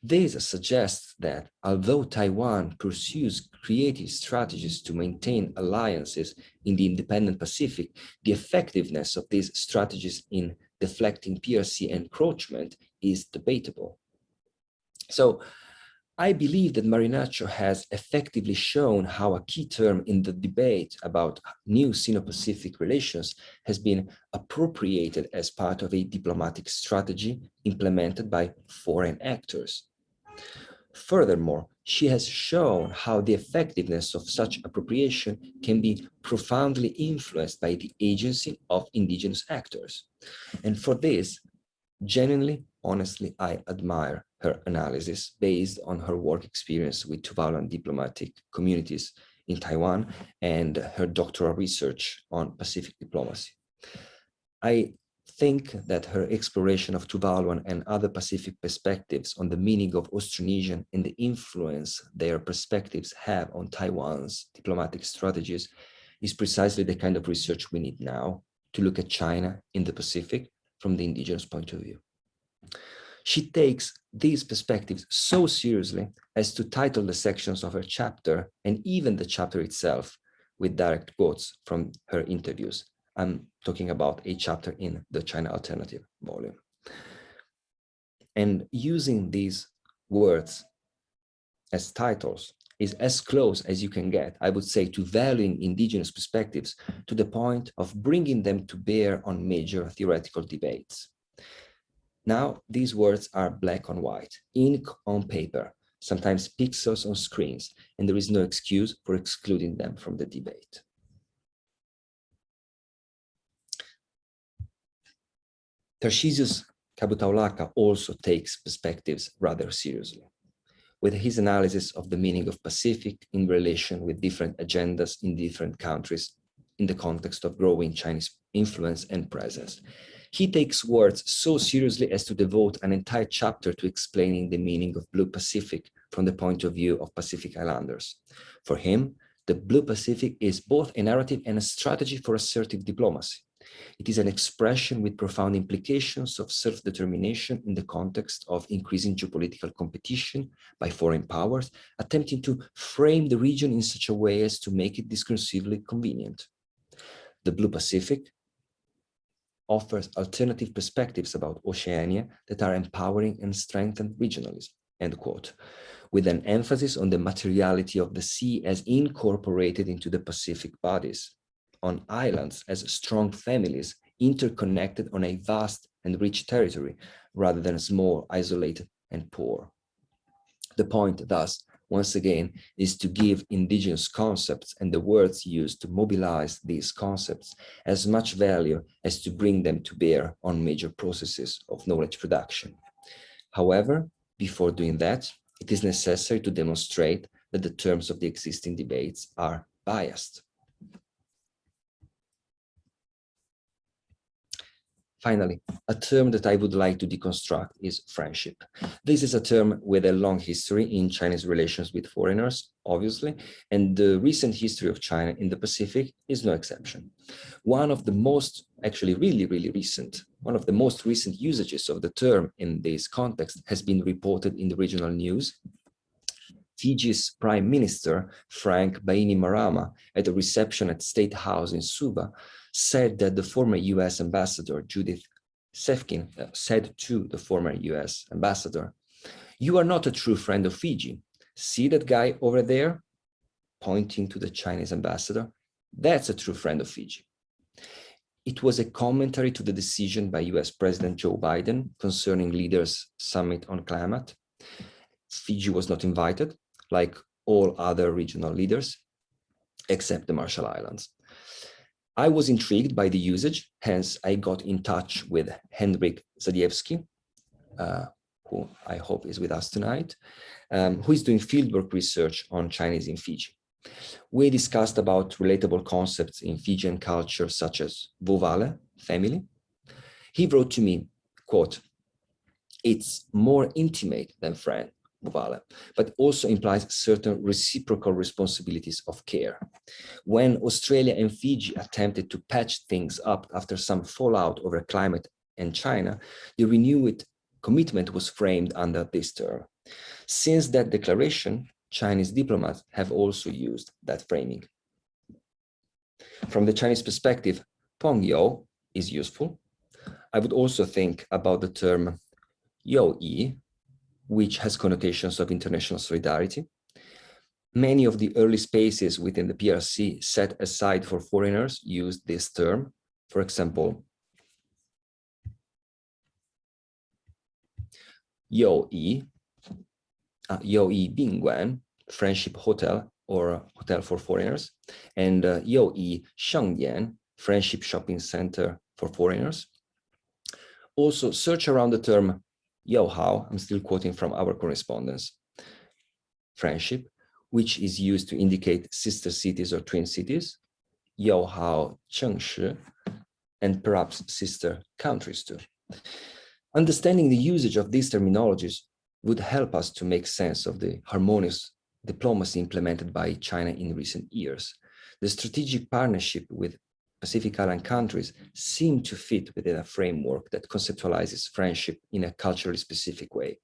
Speaker 2: This suggests that although Taiwan pursues creative strategies to maintain alliances in the independent Pacific, the effectiveness of these strategies in deflecting PRC encroachment is debatable. So I believe that Marinaccio has effectively shown how a key term in the debate about new Sino-Pacific relations has been appropriated as part of a diplomatic strategy implemented by foreign actors. Furthermore, she has shown how the effectiveness of such appropriation can be profoundly influenced by the agency of indigenous actors. And for this, genuinely, honestly, I admire her analysis based on her work experience with Tuvaluan diplomatic communities in Taiwan and her doctoral research on Pacific diplomacy. I think that her exploration of Tuvaluan and other Pacific perspectives on the meaning of Austronesian and the influence their perspectives have on Taiwan's diplomatic strategies is precisely the kind of research we need now to look at China in the Pacific from the indigenous point of view. She takes these perspectives so seriously as to title the sections of her chapter and even the chapter itself with direct quotes from her interviews. I'm talking about a chapter in the China Alternative volume. And using these words as titles is as close as you can get, I would say, to valuing indigenous perspectives to the point of bringing them to bear on major theoretical debates. Now, these words are black on white, ink on paper, sometimes pixels on screens, and there is no excuse for excluding them from the debate. Tarcisius Kabutaulaka also takes perspectives rather seriously, with his analysis of the meaning of Pacific in relation with different agendas in different countries in the context of growing Chinese influence and presence. He takes words so seriously as to devote an entire chapter to explaining the meaning of Blue Pacific from the point of view of Pacific Islanders. For him, the Blue Pacific is both a narrative and a strategy for assertive diplomacy. It is an expression with profound implications of self-determination in the context of increasing geopolitical competition by foreign powers, attempting to frame the region in such a way as to make it discursively convenient. The Blue Pacific offers alternative perspectives about Oceania that are empowering and strengthen regionalism, end quote, with an emphasis on the materiality of the sea as incorporated into the Pacific bodies, on islands as strong families interconnected on a vast and rich territory, rather than small, isolated, and poor. The point, thus, once again, is to give indigenous concepts and the words used to mobilize these concepts as much value as to bring them to bear on major processes of knowledge production. However, before doing that, it is necessary to demonstrate that the terms of the existing debates are biased. Finally, a term that I would like to deconstruct is friendship. This is a term with a long history in Chinese relations with foreigners, obviously, and the recent history of China in the Pacific is no exception. One of the most, actually really recent, one of the most recent usages of the term in this context has been reported in the regional news. Fiji's Prime Minister, Frank Bainimarama, at a reception at State House in Suva, said that the former US Ambassador, Judith Sefkin, said to the former US Ambassador, "You are not a true friend of Fiji. See that guy over there?" Pointing to the Chinese ambassador. "That's a true friend of Fiji." It was a commentary to the decision by US President Joe Biden concerning leaders' summit on climate. Fiji was not invited, like all other regional leaders, except the Marshall Islands. I was intrigued by the usage, hence I got in touch with Henryk Zadiewski, who I hope is with us tonight, who is doing fieldwork research on Chinese in Fiji. We discussed about relatable concepts in Fijian culture, such as vovale, family. He wrote to me, quote, "It's more intimate than friend, vovale, but also implies certain reciprocal responsibilities of care. When Australia and Fiji attempted to patch things up after some fallout over climate and China, the renewed commitment was framed under this term. Since that declaration, Chinese diplomats have also used that framing. From the Chinese perspective, Pongyou is useful. I would also think about the term Youyi, which has connotations of international solidarity. Many of the early spaces within the PRC set aside for foreigners used this term. For example, Youyi, Youyi Bingguan, friendship hotel or hotel for foreigners, and Youyi Shengdian, friendship shopping center for foreigners. Also search around the term Youhao, I'm still quoting from our correspondence, friendship, which is used to indicate sister cities or twin cities, Youhao Chengshi, and perhaps sister countries too. Understanding the usage of these terminologies would help us to make sense of the harmonious diplomacy implemented by China in recent years. The strategic partnership with Pacific Island countries seem to fit within a framework that conceptualizes friendship in a culturally specific way.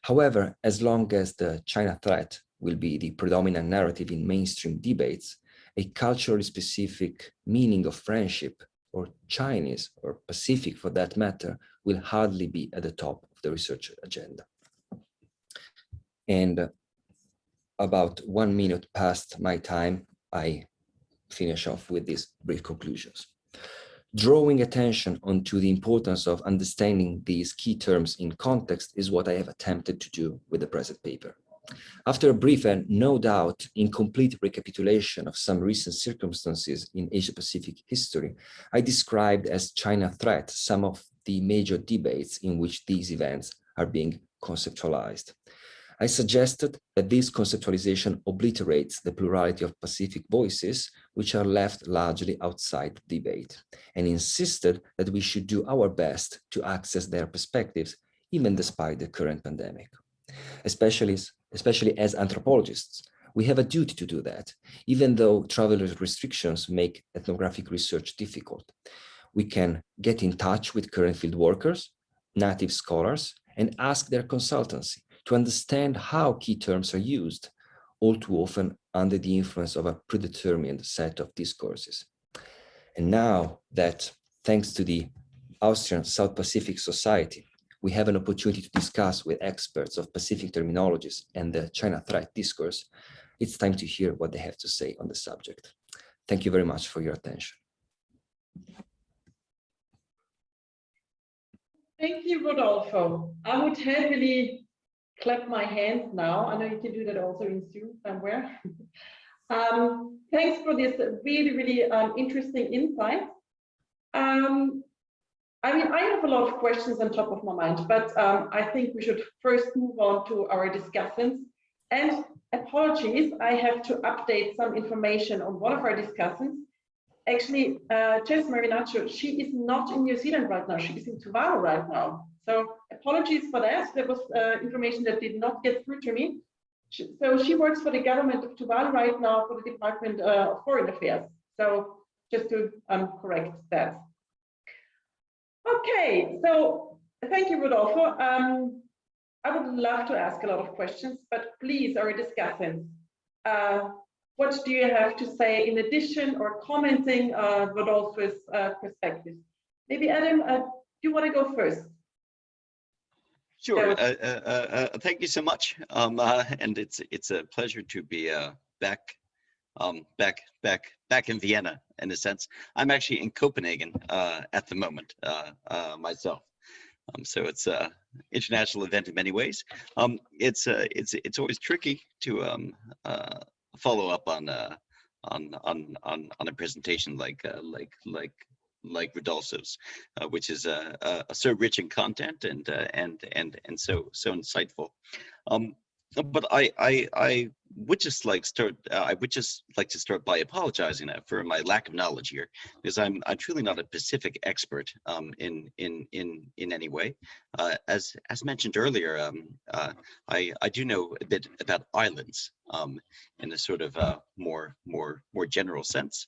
Speaker 2: However, as long as the China threat will be the predominant narrative in mainstream debates, a culturally specific meaning of friendship, or Chinese or Pacific for that matter, will hardly be at the top of the research agenda. And about 1 minute past my time, I finish off with these brief conclusions. Drawing attention onto the importance of understanding these key terms in context is what I have attempted to do with the present paper. After a brief and no doubt incomplete recapitulation of some recent circumstances in Asia-Pacific history, I described as China threat some of the major debates in which these events are being conceptualized. I suggested that this conceptualization obliterates the plurality of Pacific voices, which are left largely outside debate, and insisted that we should do our best to access their perspectives, even despite the current pandemic. Especially as anthropologists, we have a duty to do that, even though travel restrictions make ethnographic research difficult. We can get in touch with current field workers, native scholars, and ask their consultancy to understand how key terms are used, all too often under the influence of a predetermined set of discourses. And now that, thanks to the Austrian-South Pacific Society, we have an opportunity to discuss with experts of Pacific terminologies and the China threat discourse, it's time to hear what they have to say on the subject. Thank you very much for your attention.
Speaker 1: Thank you, Rodolfo. I would heavily clap my hands now. I know you can do that also in Zoom somewhere. Thanks for this really, really interesting insight. I mean, I have a lot of questions on top of my mind, but I think we should first move on to our discussants. And apologies, I have to update some information on one of our discussants. Actually, Jess Marinaccio, she is not in New Zealand right now. She is in Tuvalu right now. So apologies for that. There was information that did not get through to me. So she works for the government of Tuvalu right now for the Department of Foreign Affairs. So just to correct that. Okay, so thank you, Rodolfo. I would love to ask a lot of questions, but please, our discussants, what do you have to say in addition or commenting Rodolfo's perspective? Maybe Adam, do you want to go first?
Speaker 3: Sure. Thank you so much. And it's a pleasure to be back in Vienna in a sense. I'm actually in Copenhagen at the moment myself. So it's an international event in many ways. It's always tricky to follow up on a presentation like Rodolfo's, which is so rich in content and so insightful. But I would just like to start by apologizing for my lack of knowledge here, because I'm truly not a Pacific expert in any way. As mentioned earlier, I do know a bit about islands in a sort of more general sense,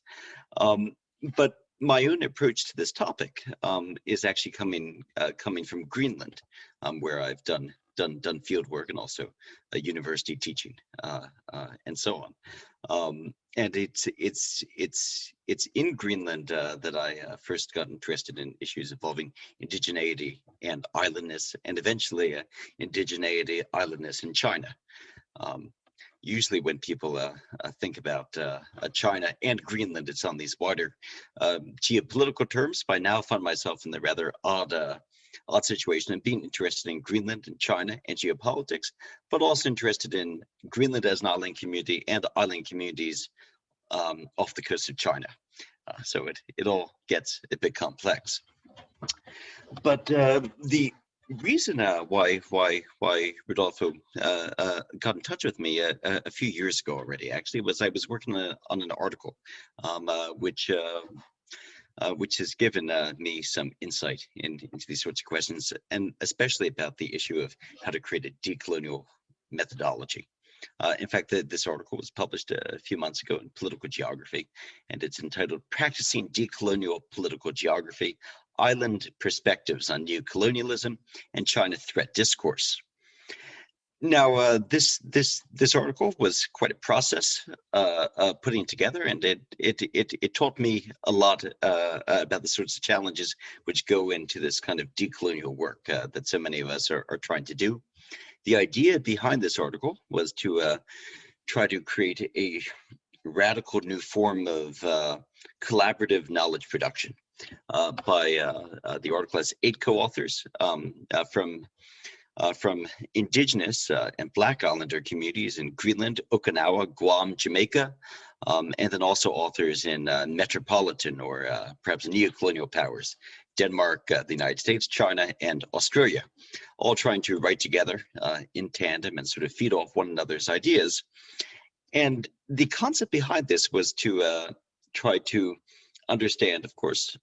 Speaker 3: but my own approach to this topic is actually coming from Greenland, where I've done field work and also university teaching and so on. And it's in Greenland that I first got interested in issues involving indigeneity and islandness, and eventually indigeneity, islandness in China. Usually when people think about China and Greenland, it's on these wider geopolitical terms. By now I find myself in the rather odd situation and being interested in Greenland and China and geopolitics, but also interested in Greenland as an island community and island communities off the coast of China. So it all gets a bit complex. But the reason why Rodolfo got in touch with me a few years ago already actually was I was working on an article which has given me some insight into these sorts of questions, and especially about the issue of how to create a decolonial methodology. In fact, this article was published a few months ago in Political Geography, and it's entitled Practicing Decolonial Political Geography, Island Perspectives on New Colonialism and China Threat Discourse. Now, this article was quite a process putting together, and it taught me a lot about the sorts of challenges which go into this kind of decolonial work that so many of us are trying to do. The idea behind this article was to try to create a radical new form of collaborative knowledge production the article has 8 co-authors from indigenous and Black Islander communities in Greenland, Okinawa, Guam, Jamaica, and then also authors in metropolitan or perhaps neocolonial powers, Denmark, the United States, China, and Australia, all trying to write together in tandem and sort of feed off one another's ideas. And the concept behind this was to try to understand, of course,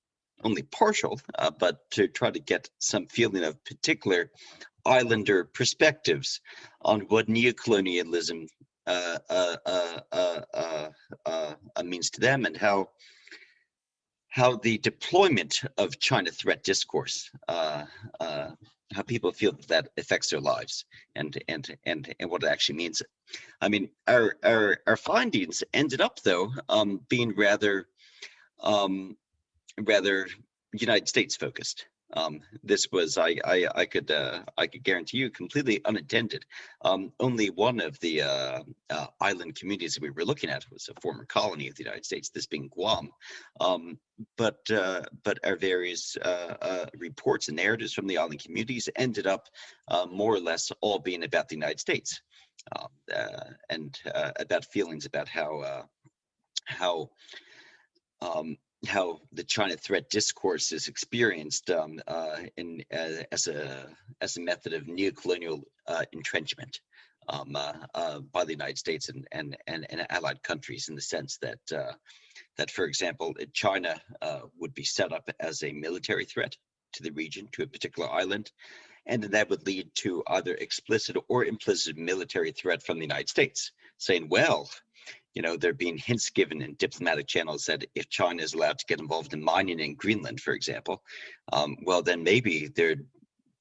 Speaker 3: only partial, but to try to get some feeling of particular Islander perspectives on what neocolonialism means to them, and how the deployment of China threat discourse, how people feel that affects their lives, and what it actually means. I mean, our findings ended up though being rather United States focused. This was, I could guarantee you, completely unintended. Only one of the island communities that we were looking at was a former colony of the United States, this being Guam. But our various reports and narratives from the island communities ended up more or less all being about the United States, and about feelings about how the China threat discourse is experienced as a method of neocolonial entrenchment by the United States and allied countries, in the sense that, for example, China would be set up as a military threat to the region, to a particular island, and that would lead to either explicit or implicit military threat from the United States, saying, well, you know, there being hints given in diplomatic channels that if China is allowed to get involved in mining in Greenland, for example, well, then maybe there'd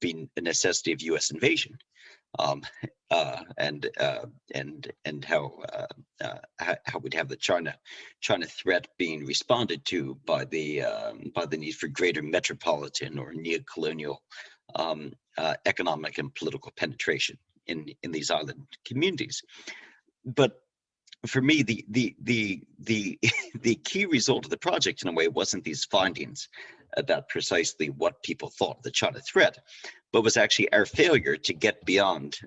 Speaker 3: be a necessity of U.S. invasion, and how we'd have the China threat being responded to by the need for greater metropolitan or neocolonial economic and political penetration in these island communities. But for me, the key result of the project, in a way, wasn't these findings about precisely what people thought of the China threat, but was actually our failure to get beyond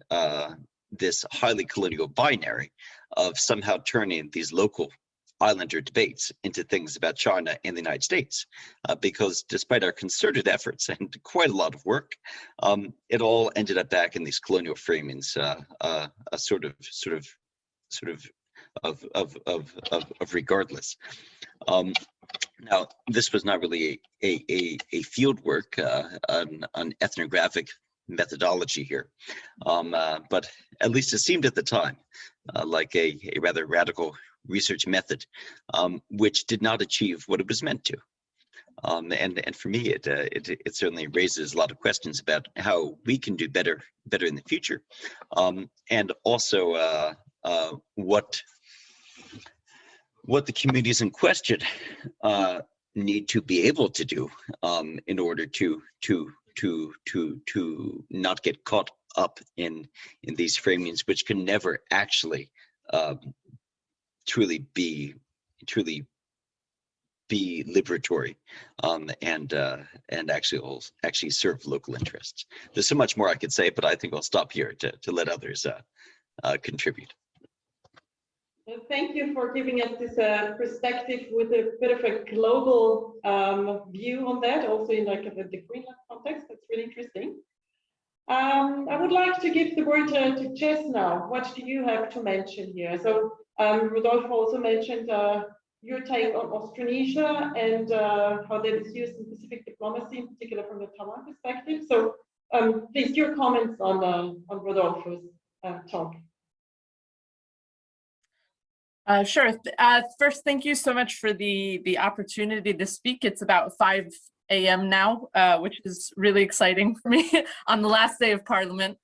Speaker 3: this highly colonial binary of somehow turning these local islander debates into things about China and the United States, because despite our concerted efforts and quite a lot of work, it all ended up back in these colonial framings, a sort of regardless. Now, this was not really a field work on ethnographic methodology here, but at least it seemed at the time like a rather radical research method, which did not achieve what it was meant to. And for me, it certainly raises a lot of questions about how we can do better in the future, and also what the communities in question need to be able to do in order to not get caught up in these framings, which can never actually truly be liberatory, and actually serve local interests. There's so much more I could say, but I think I'll stop here to let others contribute.
Speaker 1: Thank you for giving us this perspective with a bit of a global view on that, also in like the Greenland context. That's really interesting. I would like to give the word to Jess now. What do you have to mention here? So Rodolfo also mentioned your take on Australasia and how that is used in Pacific diplomacy, in particular from the Taiwan perspective. So please, your comments on Rodolfo's talk.
Speaker 4: Sure. First, thank you so much for the opportunity to speak. It's about 5 a.m. now, which is really exciting for me on the last day of Parliament.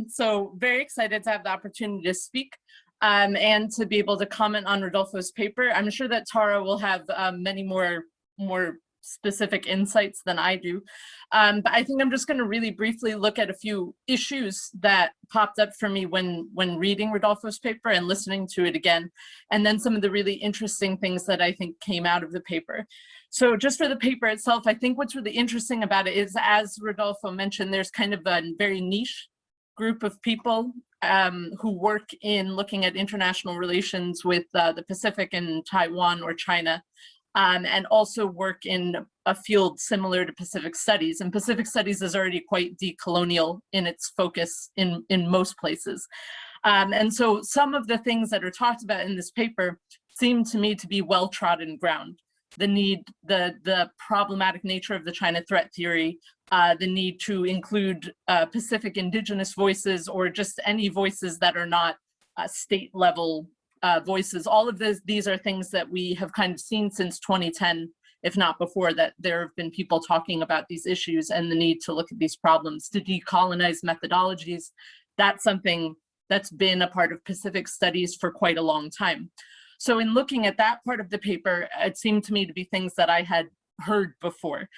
Speaker 4: So very excited to have the opportunity to speak and to be able to comment on Rodolfo's paper. I'm sure that Tara will have many more specific insights than I do. But I think I'm just going to really briefly look at a few issues that popped up for me when reading Rodolfo's paper and listening to it again, and then some of the really interesting things that I think came out of the paper. So just for the paper itself, I think what's really interesting about it is, as Rodolfo mentioned, there's kind of a very niche group of people who work in looking at international relations with the Pacific and Taiwan or China, and also work in a field similar to Pacific Studies. And Pacific Studies is already quite decolonial in its focus in most places. And so some of the things that are talked about in this paper seem to me to be well-trodden ground. The problematic nature of the China threat theory, the need to include Pacific indigenous voices, or just any voices that are not state level voices. All of these are things that we have kind of seen since 2010, if not before, that there have been people talking about these issues and the need to look at these problems, to decolonize methodologies. That's something that's been a part of Pacific Studies for quite a long time. So in looking at that part of the paper, it seemed to me to be things that I had heard before.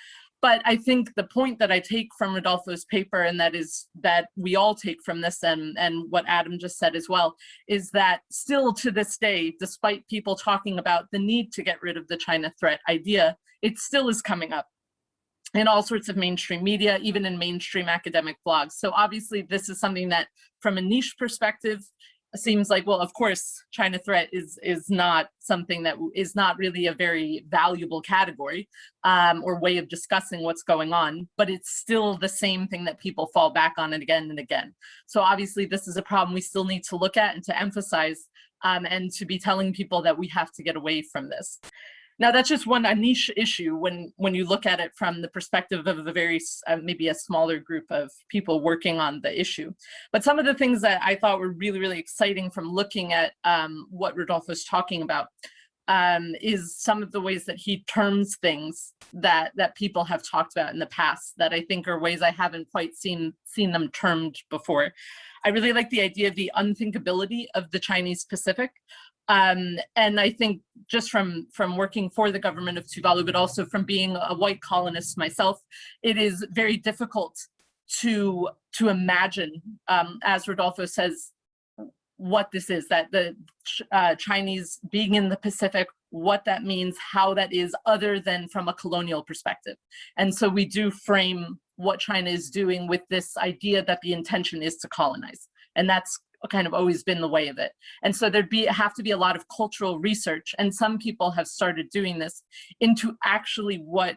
Speaker 4: But I think the point that I take from Rodolfo's paper, and that we all take from this, and what Adam just said as well, is that still to this day, despite people talking about the need to get rid of the China threat idea, it still is coming up in all sorts of mainstream media, even in mainstream academic blogs. So obviously this is something that from a niche perspective seems like, well, of course, China threat is not something that is not really a very valuable category or way of discussing what's going on, but it's still the same thing that people fall back on it again and again. So obviously this is a problem we still need to look at and to emphasize and to be telling people that we have to get away from this. Now, that's just a niche issue when you look at it from the perspective of a very, maybe a smaller group of people working on the issue. But some of the things that I thought were really, really exciting from looking at what Rodolfo's talking about is some of the ways that he terms things that people have talked about in the past that I think are ways I haven't quite seen them termed before. I really like the idea of the unthinkability of the Chinese Pacific. And I think just from working for the government of Tuvalu, but also from being a white colonist myself, it is very difficult to imagine, as Rodolfo says, what this is, that the Chinese being in the Pacific, what that means, how that is, other than from a colonial perspective. And so we do frame what China is doing with this idea that the intention is to colonize. And that's kind of always been the way of it. And so there'd have to be a lot of cultural research, and some people have started doing this, into actually what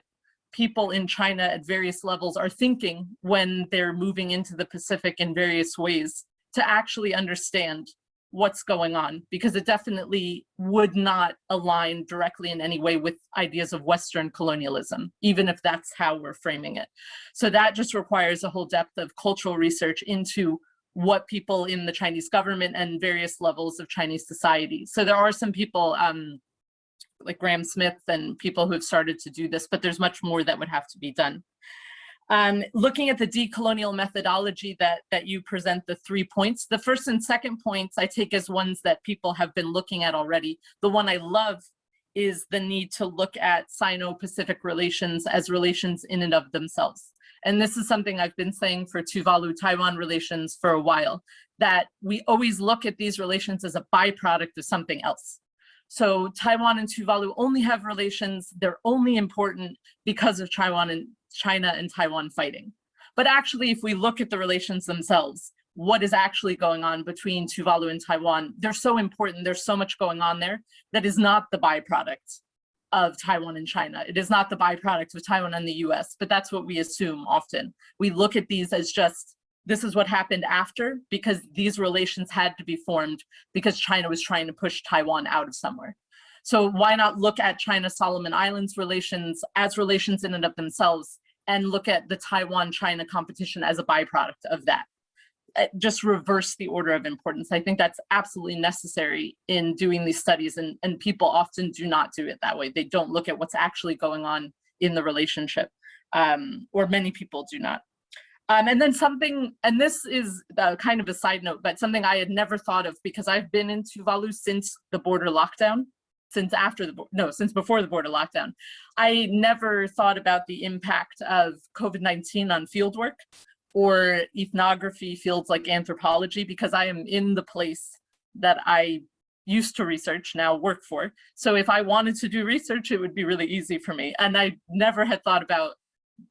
Speaker 4: people in China at various levels are thinking when they're moving into the Pacific in various ways, to actually understand what's going on, because it definitely would not align directly in any way with ideas of Western colonialism, even if that's how we're framing it. So that just requires a whole depth of cultural research into what people in the Chinese government and various levels of Chinese society. So there are some people like Graham Smith and people who have started to do this, but there's much more that would have to be done. Looking at the decolonial methodology that you present, the 3 points, the first and second points I take as ones that people have been looking at already. The one I love is the need to look at Sino-Pacific relations as relations in and of themselves. And this is something I've been saying for Tuvalu-Taiwan relations for a while, that we always look at these relations as a byproduct of something else. So Taiwan and Tuvalu only have relations, they're only important because of China and Taiwan fighting. But actually, if we look at the relations themselves, what is actually going on between Tuvalu and Taiwan, they're so important, there's so much going on there that is not the byproduct of Taiwan and China. It is not the byproduct of Taiwan and the US, but that's what we assume often. We look at these as just, this is what happened after, because these relations had to be formed because China was trying to push Taiwan out of somewhere. So why not look at China-Solomon Islands relations as relations in and of themselves, and look at the Taiwan-China competition as a byproduct of that? Just reverse the order of importance. I think that's absolutely necessary in doing these studies, and people often do not do it that way. They don't look at what's actually going on in the relationship, or many people do not. And then something, and this is kind of a side note, but something I had never thought of, because I've been in Tuvalu since the border lockdown, since before the border lockdown. I never thought about the impact of COVID-19 on fieldwork or ethnography fields like anthropology, because I am in the place that I used to research, now work for. So if I wanted to do research, it would be really easy for me. And I never had thought about,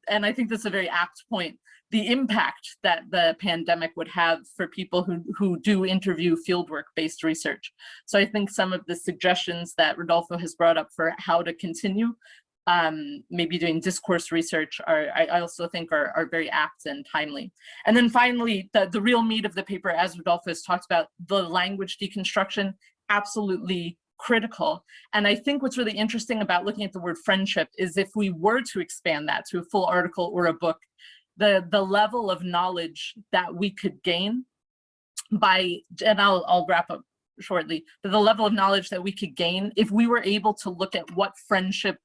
Speaker 4: and I think that's a very apt point, the impact that the pandemic would have for people who do interview fieldwork-based research. So I think some of the suggestions that Rodolfo has brought up for how to continue maybe doing discourse research I also think are very apt and timely. And then finally, the real meat of the paper, as Rodolfo has talked about, the language deconstruction, absolutely critical. And I think what's really interesting about looking at the word friendship is, if we were to expand that to a full article or a book, the level of knowledge that we could gain by, and I'll wrap up shortly, but the level of knowledge that we could gain if we were able to look at what friendship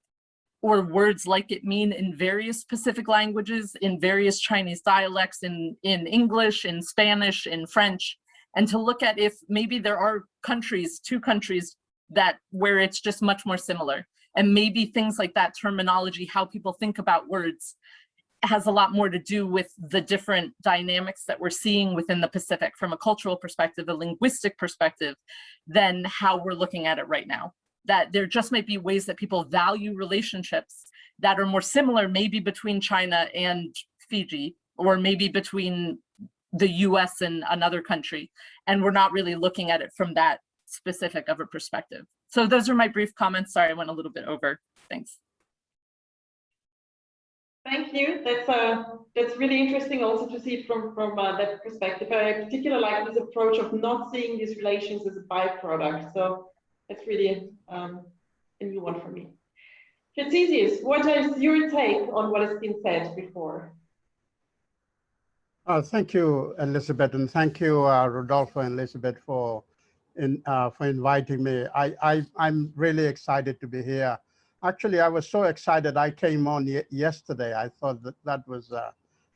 Speaker 4: or words like it mean in various Pacific languages, in various Chinese dialects, in English, in Spanish, in French, and to look at if maybe there are countries, two countries, where it's just much more similar. And maybe things like that terminology, how people think about words, has a lot more to do with the different dynamics that we're seeing within the Pacific from a cultural perspective, a linguistic perspective, than how we're looking at it right now. That there just might be ways that people value relationships that are more similar, maybe between China and Fiji, or maybe between the US and another country. And we're not really looking at it from that specific of a perspective. So those are my brief comments. Sorry, I went a little bit over. Thanks.
Speaker 1: Thank you. That's really interesting also to see it from that perspective. I particularly like this approach of not seeing these relations as a byproduct. So that's really a new one for me. Catsisius, what is your take on what has been said before?
Speaker 5: Thank you, Elisabeth, and thank you, Rodolfo and Elisabeth, for inviting me. I'm really excited to be here. Actually, I was so excited I came on yesterday. I thought that was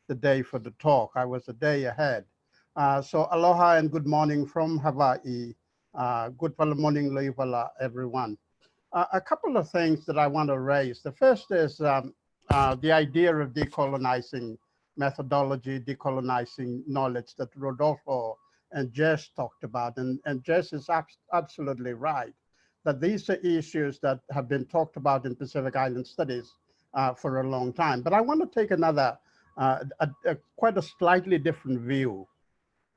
Speaker 5: the day for the talk. I was a day ahead. So aloha and good morning from Hawaii. Good morning, Leivala, everyone. A couple of things that I want to raise. The first is the idea of decolonizing methodology, decolonizing knowledge that Rodolfo and Jess talked about. And Jess is absolutely right, that these are issues that have been talked about in Pacific Island studies for a long time. But I want to take another, quite a slightly different view,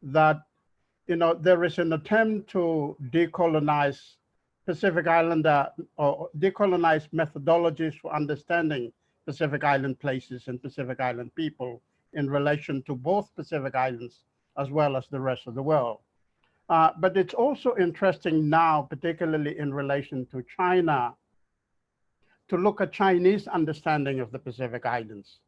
Speaker 5: that there is an attempt to decolonize Pacific Islander or decolonize methodologies for understanding Pacific Island places and Pacific Island people in relation to both Pacific Islands as well as the rest of the world. But it's also interesting now, particularly in relation to China, to look at Chinese understanding of the Pacific Islands.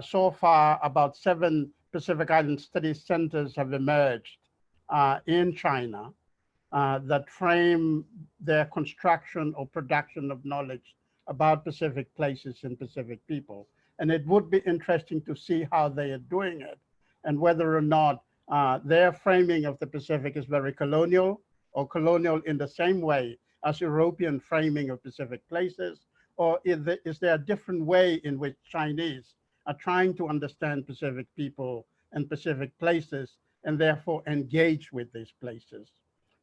Speaker 5: So far, about 7 Pacific Island study centers have emerged in China that frame their construction or production of knowledge about Pacific places and Pacific people. And it would be interesting to see how they are doing it and whether or not their framing of the Pacific is very colonial, or colonial in the same way as European framing of Pacific places, or is there a different way in which Chinese are trying to understand Pacific people and Pacific places and therefore engage with these places.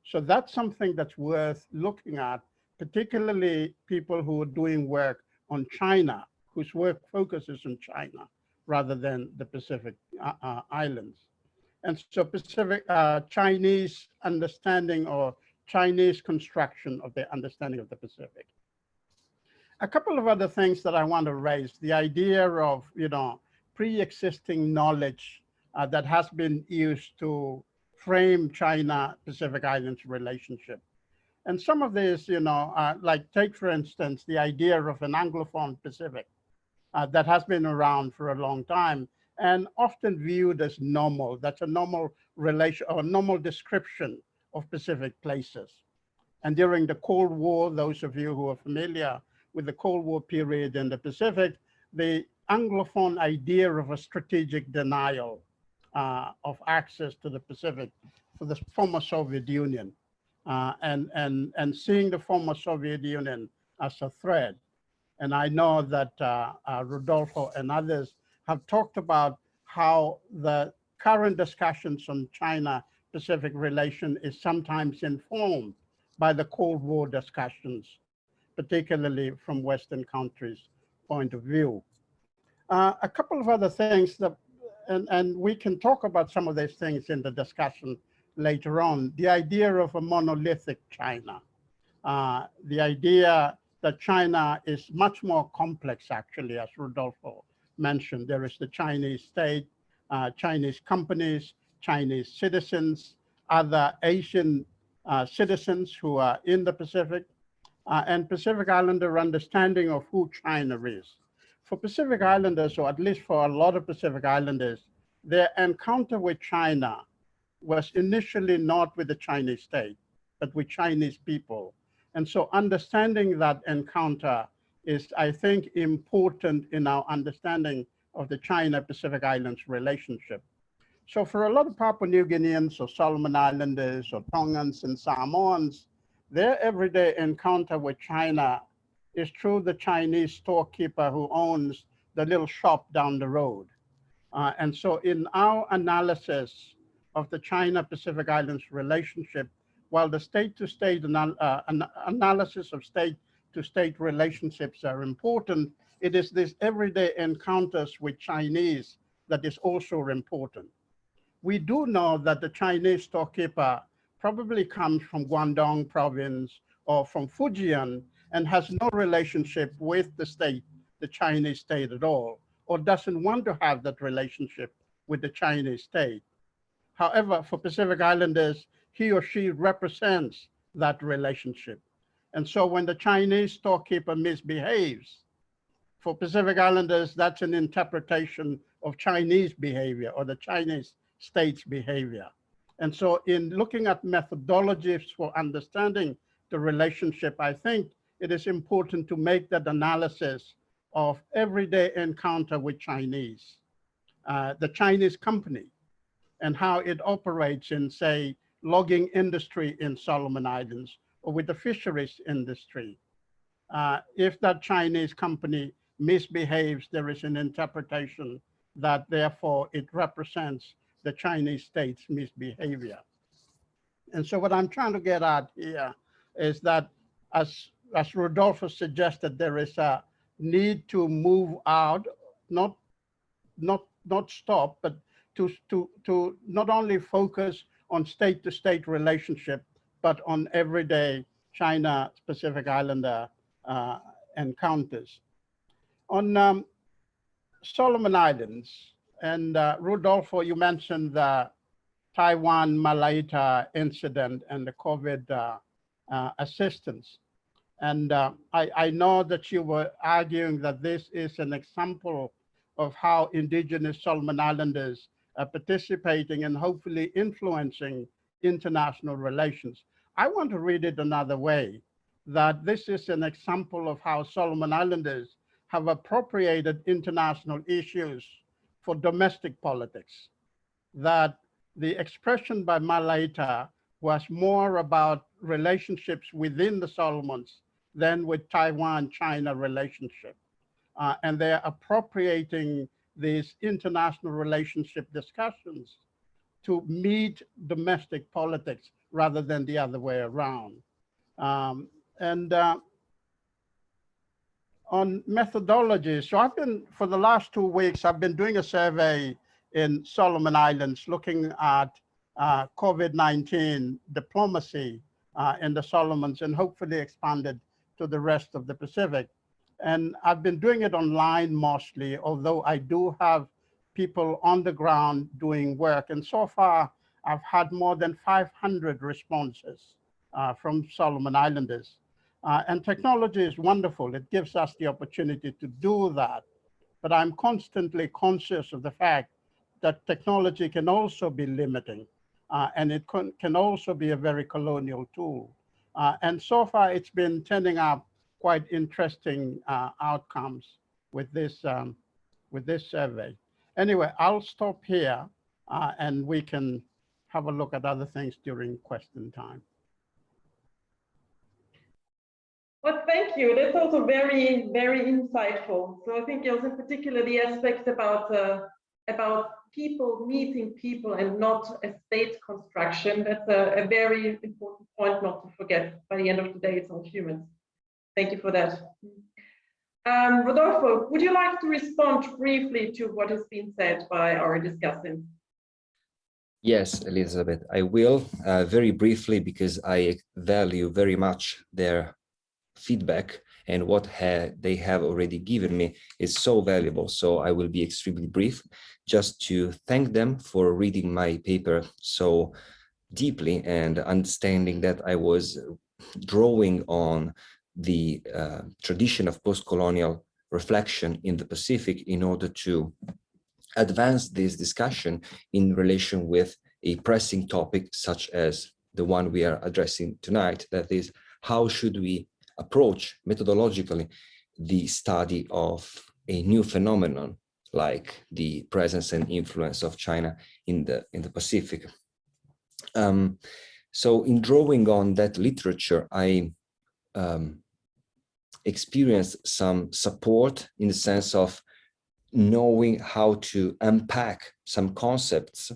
Speaker 5: So that's something that's worth looking at, particularly people who are doing work on China, whose work focuses on China rather than the Pacific Islands. And so Chinese understanding or Chinese construction of their understanding of the Pacific. A couple of other things that I want to raise, the idea of, pre-existing knowledge that has been used to frame China-Pacific Islands relationship. And some of this, like take for instance, the idea of an Anglophone Pacific that has been around for a long time and often viewed as normal. That's a normal relation or normal description of Pacific places. And during the Cold War, those of you who are familiar with the Cold War period in the Pacific, the Anglophone idea of a strategic denial of access to the Pacific for the former Soviet Union and seeing the former Soviet Union as a threat. And I know that Rodolfo and others have talked about how the current discussions on China-Pacific relation is sometimes informed by the Cold War discussions, particularly from Western countries' point of view. A couple of other things that, and we can talk about some of these things in the discussion later on, the idea of a monolithic China, the idea that China is much more complex, actually, as Rodolfo mentioned. There is the Chinese state, Chinese companies, Chinese citizens, other Asian citizens who are in the Pacific, and Pacific Islander understanding of who China is. For Pacific Islanders, or at least for a lot of Pacific Islanders, their encounter with China was initially not with the Chinese state, but with Chinese people. And so understanding that encounter is, I think, important in our understanding of the China-Pacific Islands relationship. So for a lot of Papua New Guineans or Solomon Islanders or Tongans and Samoans, their everyday encounter with China is through the Chinese storekeeper who owns the little shop down the road. And so in our analysis of the China-Pacific Islands relationship, while the state-to-state analysis of state-to-state relationships are important, it is this everyday encounters with Chinese that is also important. We do know that the Chinese storekeeper probably comes from Guangdong province or from Fujian and has no relationship with the state, the Chinese state at all, or doesn't want to have that relationship with the Chinese state. However, for Pacific Islanders, he or she represents that relationship. And so when the Chinese storekeeper misbehaves, for Pacific Islanders, that's an interpretation of Chinese behavior or the Chinese state's behavior. And so in looking at methodologies for understanding the relationship, I think it is important to make that analysis of everyday encounter with Chinese, the Chinese company, and how it operates in, say, logging industry in Solomon Islands or with the fisheries industry. If that Chinese company misbehaves, there is an interpretation that therefore it represents the Chinese state's misbehavior. And so what I'm trying to get at here is that as Rodolfo suggested, there is a need to move out, not stop, but to not only focus on state-to-state relationship, but on everyday China-Pacific Islander encounters. On Solomon Islands, and Rodolfo, you mentioned the Taiwan-Malaita incident and the COVID assistance. And I know that you were arguing that this is an example of how indigenous Solomon Islanders are participating and hopefully influencing international relations. I want to read it another way, that this is an example of how Solomon Islanders have appropriated international issues for domestic politics, that the expression by Malaita was more about relationships within the Solomons than with Taiwan-China relationship. And they're appropriating these international relationship discussions to meet domestic politics rather than the other way around. On methodology, so I've been, for the last 2 weeks, I've been doing a survey in Solomon Islands looking at COVID-19 diplomacy in the Solomons and hopefully expanded to the rest of the Pacific. And I've been doing it online mostly, although I do have people on the ground doing work. And so far, I've had more than 500 responses from Solomon Islanders. And technology is wonderful. It gives us the opportunity to do that. But I'm constantly conscious of the fact that technology can also be limiting. And it can also be a very colonial tool. And so far, it's been turning up quite interesting outcomes with this survey. Anyway, I'll stop here and we can have a look at other things during question time.
Speaker 1: Well, thank you. That's also very, very insightful. So I think also in particular the aspects about people meeting people and not a state construction. That's a very important point not to forget. By the end of the day, it's all humans. Thank you for that. Rodolfo, would you like to respond briefly to what has been said by our discussants?
Speaker 2: Yes, Elisabeth, I will very briefly, because I value very much their feedback, and what they have already given me is so valuable. So I will be extremely brief, just to thank them for reading my paper so deeply and understanding that I was drawing on the tradition of post-colonial reflection in the Pacific in order to advance this discussion in relation with a pressing topic such as the one we are addressing tonight, that is, how should we approach methodologically the study of a new phenomenon like the presence and influence of China in the Pacific. So in drawing on that literature, I experienced some support in the sense of knowing how to unpack some concepts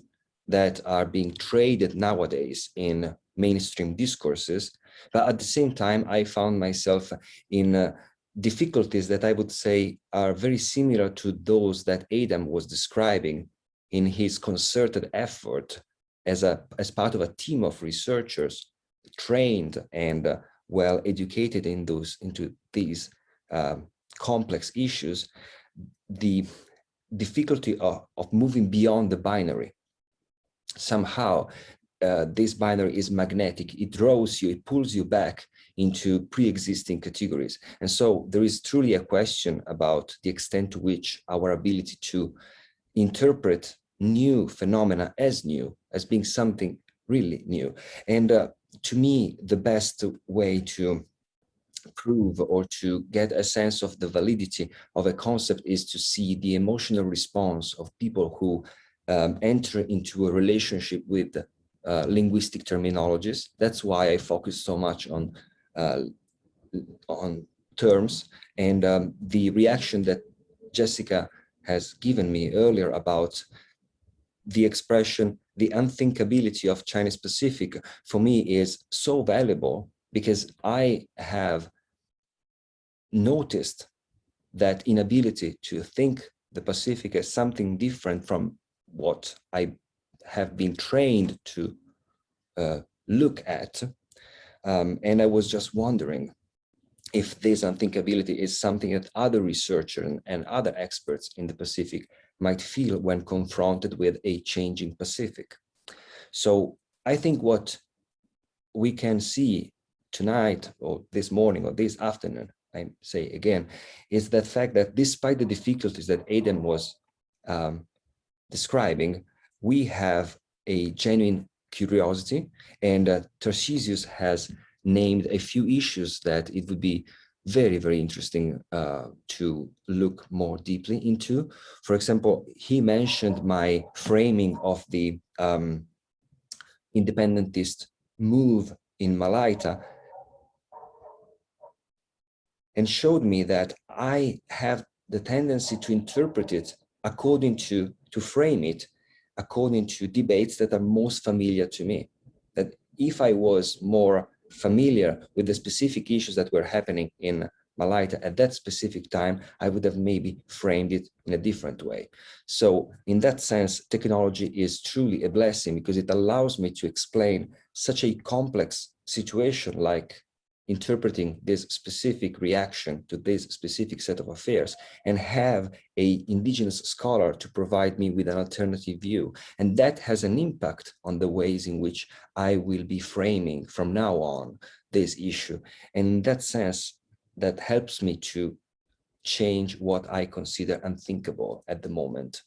Speaker 2: that are being traded nowadays in mainstream discourses. But at the same time, I found myself in difficulties that I would say are very similar to those that Adam was describing in his concerted effort as part of a team of researchers trained and well educated into these complex issues. The difficulty of moving beyond the binary. Somehow, this binary is magnetic. It draws you, it pulls you back into pre-existing categories. And so there is truly a question about the extent to which our ability to interpret new phenomena as new, as being something really new. And to me, the best way to prove or to get a sense of the validity of a concept is to see the emotional response of people who enter into a relationship with linguistic terminologies. That's why I focus so much on terms, and the reaction that Jessica has given me earlier about the expression, the unthinkability of Chinese Pacific, for me is so valuable, because I have noticed that inability to think the Pacific as something different from what I have been trained to look at. And I was just wondering if this unthinkability is something that other researchers and other experts in the Pacific might feel when confronted with a changing Pacific. So I think what we can see tonight or this morning or this afternoon, I say again, is the fact that despite the difficulties that Adam was describing, we have a genuine curiosity, and Tarcisius has named a few issues that it would be very, very interesting to look more deeply into. For example, he mentioned my framing of the independentist move in Malaita and showed me that I have the tendency to interpret it according to frame it according to debates that are most familiar to me. That if I was more familiar with the specific issues that were happening in Malaita at that specific time, I would have maybe framed it in a different way. So in that sense, technology is truly a blessing, because it allows me to explain such a complex situation, like interpreting this specific reaction to this specific set of affairs, and have an indigenous scholar to provide me with an alternative view. And that has an impact on the ways in which I will be framing from now on this issue. And in that sense, that helps me to change what I consider unthinkable at the moment.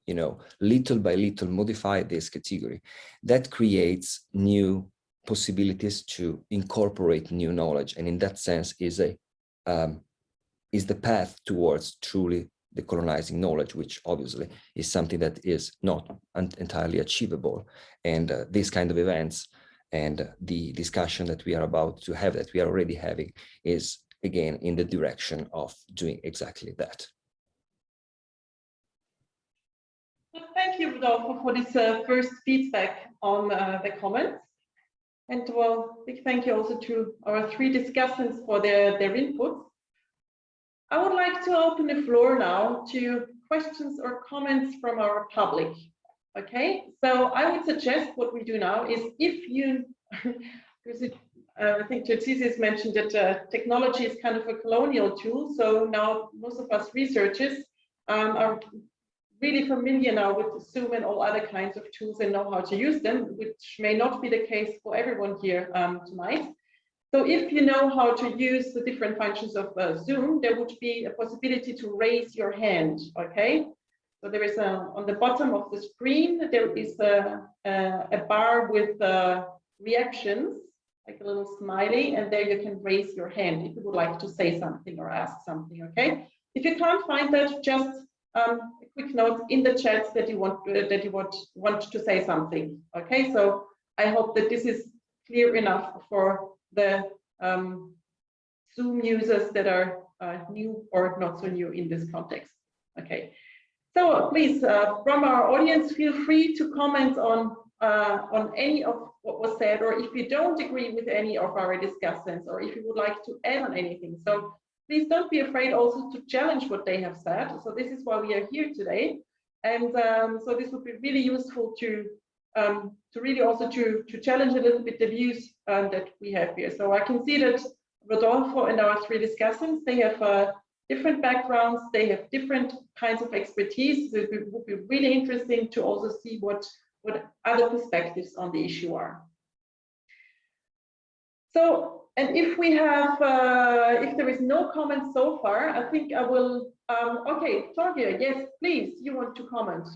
Speaker 2: You know, little by little modify this category. That creates new possibilities to incorporate new knowledge, and in that sense is the path towards truly decolonizing knowledge, which obviously is something that is not entirely achievable. And these kind of events and the discussion that we are about to have, that we are already having, is again in the direction of doing exactly that.
Speaker 1: Thank you, Rodolfo, for this first feedback on the comments. And well, big thank you also to our three discussants for their input. I would like to open the floor now to questions or comments from our public. Okay, so I would suggest what we do now is, if you, I think Tarcisius mentioned that technology is kind of a colonial tool. So now most of us researchers are really familiar now with Zoom and all other kinds of tools and know how to use them, which may not be the case for everyone here tonight. So if you know how to use the different functions of Zoom, there would be a possibility to raise your hand, okay? So there is on the bottom of the screen, there is a bar with reactions, like a little smiley, and there you can raise your hand if you would like to say something or ask something, okay? If you can't find that, just a quick note in the chat that you want to say something. Okay, so I hope that this is clear enough for the Zoom users that are new or not so new in this context. Okay, so please, from our audience, feel free to comment on any of what was said, or if you don't agree with any of our discussants, or if you would like to add on anything. So please don't be afraid also to challenge what they have said. So this is why we are here today. And so this would be really useful to really also to challenge a little bit the views that we have here. So I can see that Rodolfo and our three discussants, they have different backgrounds, they have different kinds of expertise. So it would be really interesting to also see what other perspectives on the issue are. So, and if we have, if there is no comment so far, I think I will, okay, Torgeir, yes, please, you want to comment.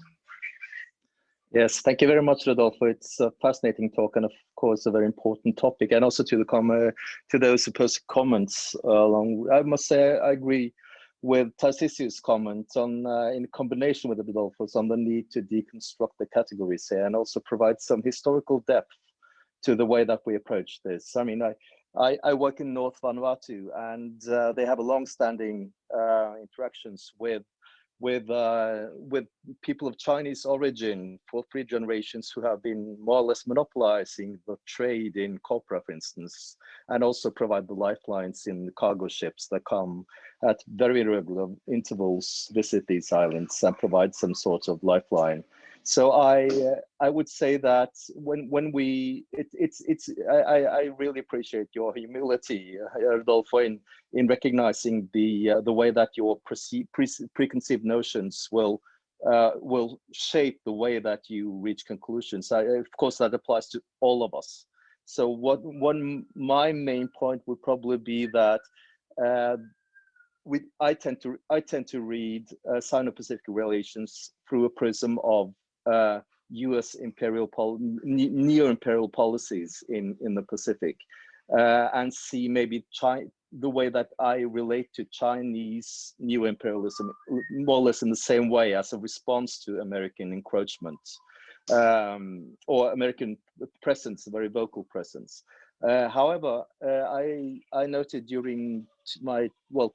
Speaker 6: Yes, thank you very much, Rodolfo. It's a fascinating talk and of course a very important topic, and also to the to those who posted comments along. I must say I agree with Tarcisius' comments on in combination with Rodolfo's on the need to deconstruct the categories here and also provide some historical depth to the way that we approach this. I mean, I work in North Vanuatu, and they have a long-standing interactions with people of Chinese origin for 3 generations who have been more or less monopolizing the trade in copra, for instance, and also provide the lifelines in cargo ships that come at very regular intervals, visit these islands and provide some sort of lifeline. So I would say that when we I really appreciate your humility, Rodolfo, in recognizing the way that your preconceived notions will shape the way that you reach conclusions. Of course, that applies to all of us. So my main point would probably be that I tend to read Sino-Pacific relations through a prism of U.S. neo-imperial policies in the Pacific, and see maybe the way that I relate to Chinese neo-imperialism more or less in the same way as a response to American encroachment or American presence, a very vocal presence. However, I noted during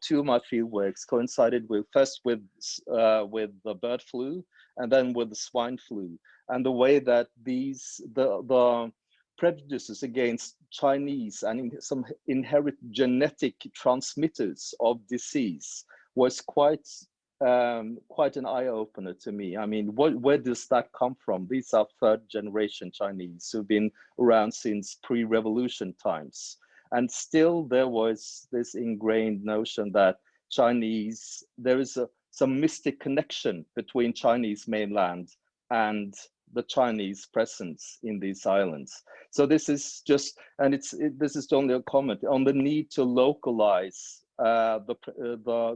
Speaker 6: two of my field works coincided with the bird flu and then with the swine flu, and the way that the prejudices against Chinese and some inherent genetic transmitters of disease was quite an eye-opener to me. I mean, where does that come from? These are 3rd generation Chinese who've been around since pre-revolution times. And still there was this ingrained notion that there is some mystic connection between Chinese mainland and the Chinese presence in these islands. So this is just, and this is only a comment on the need to localize the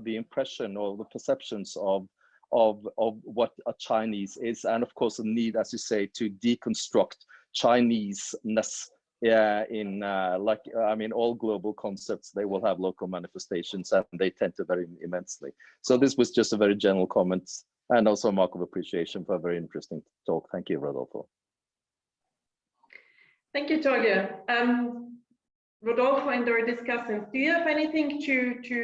Speaker 6: impression or the perceptions of what a Chinese is, and of course the need, as you say, to deconstruct Chinese-ness. Yeah, I mean, all global concepts, they will have local manifestations, and they tend to vary immensely. So this was just a very general comment, and also a mark of appreciation for a very interesting talk. Thank you, Rodolfo.
Speaker 1: Thank you, Torgeir. Rodolfo and our discussants, do you have anything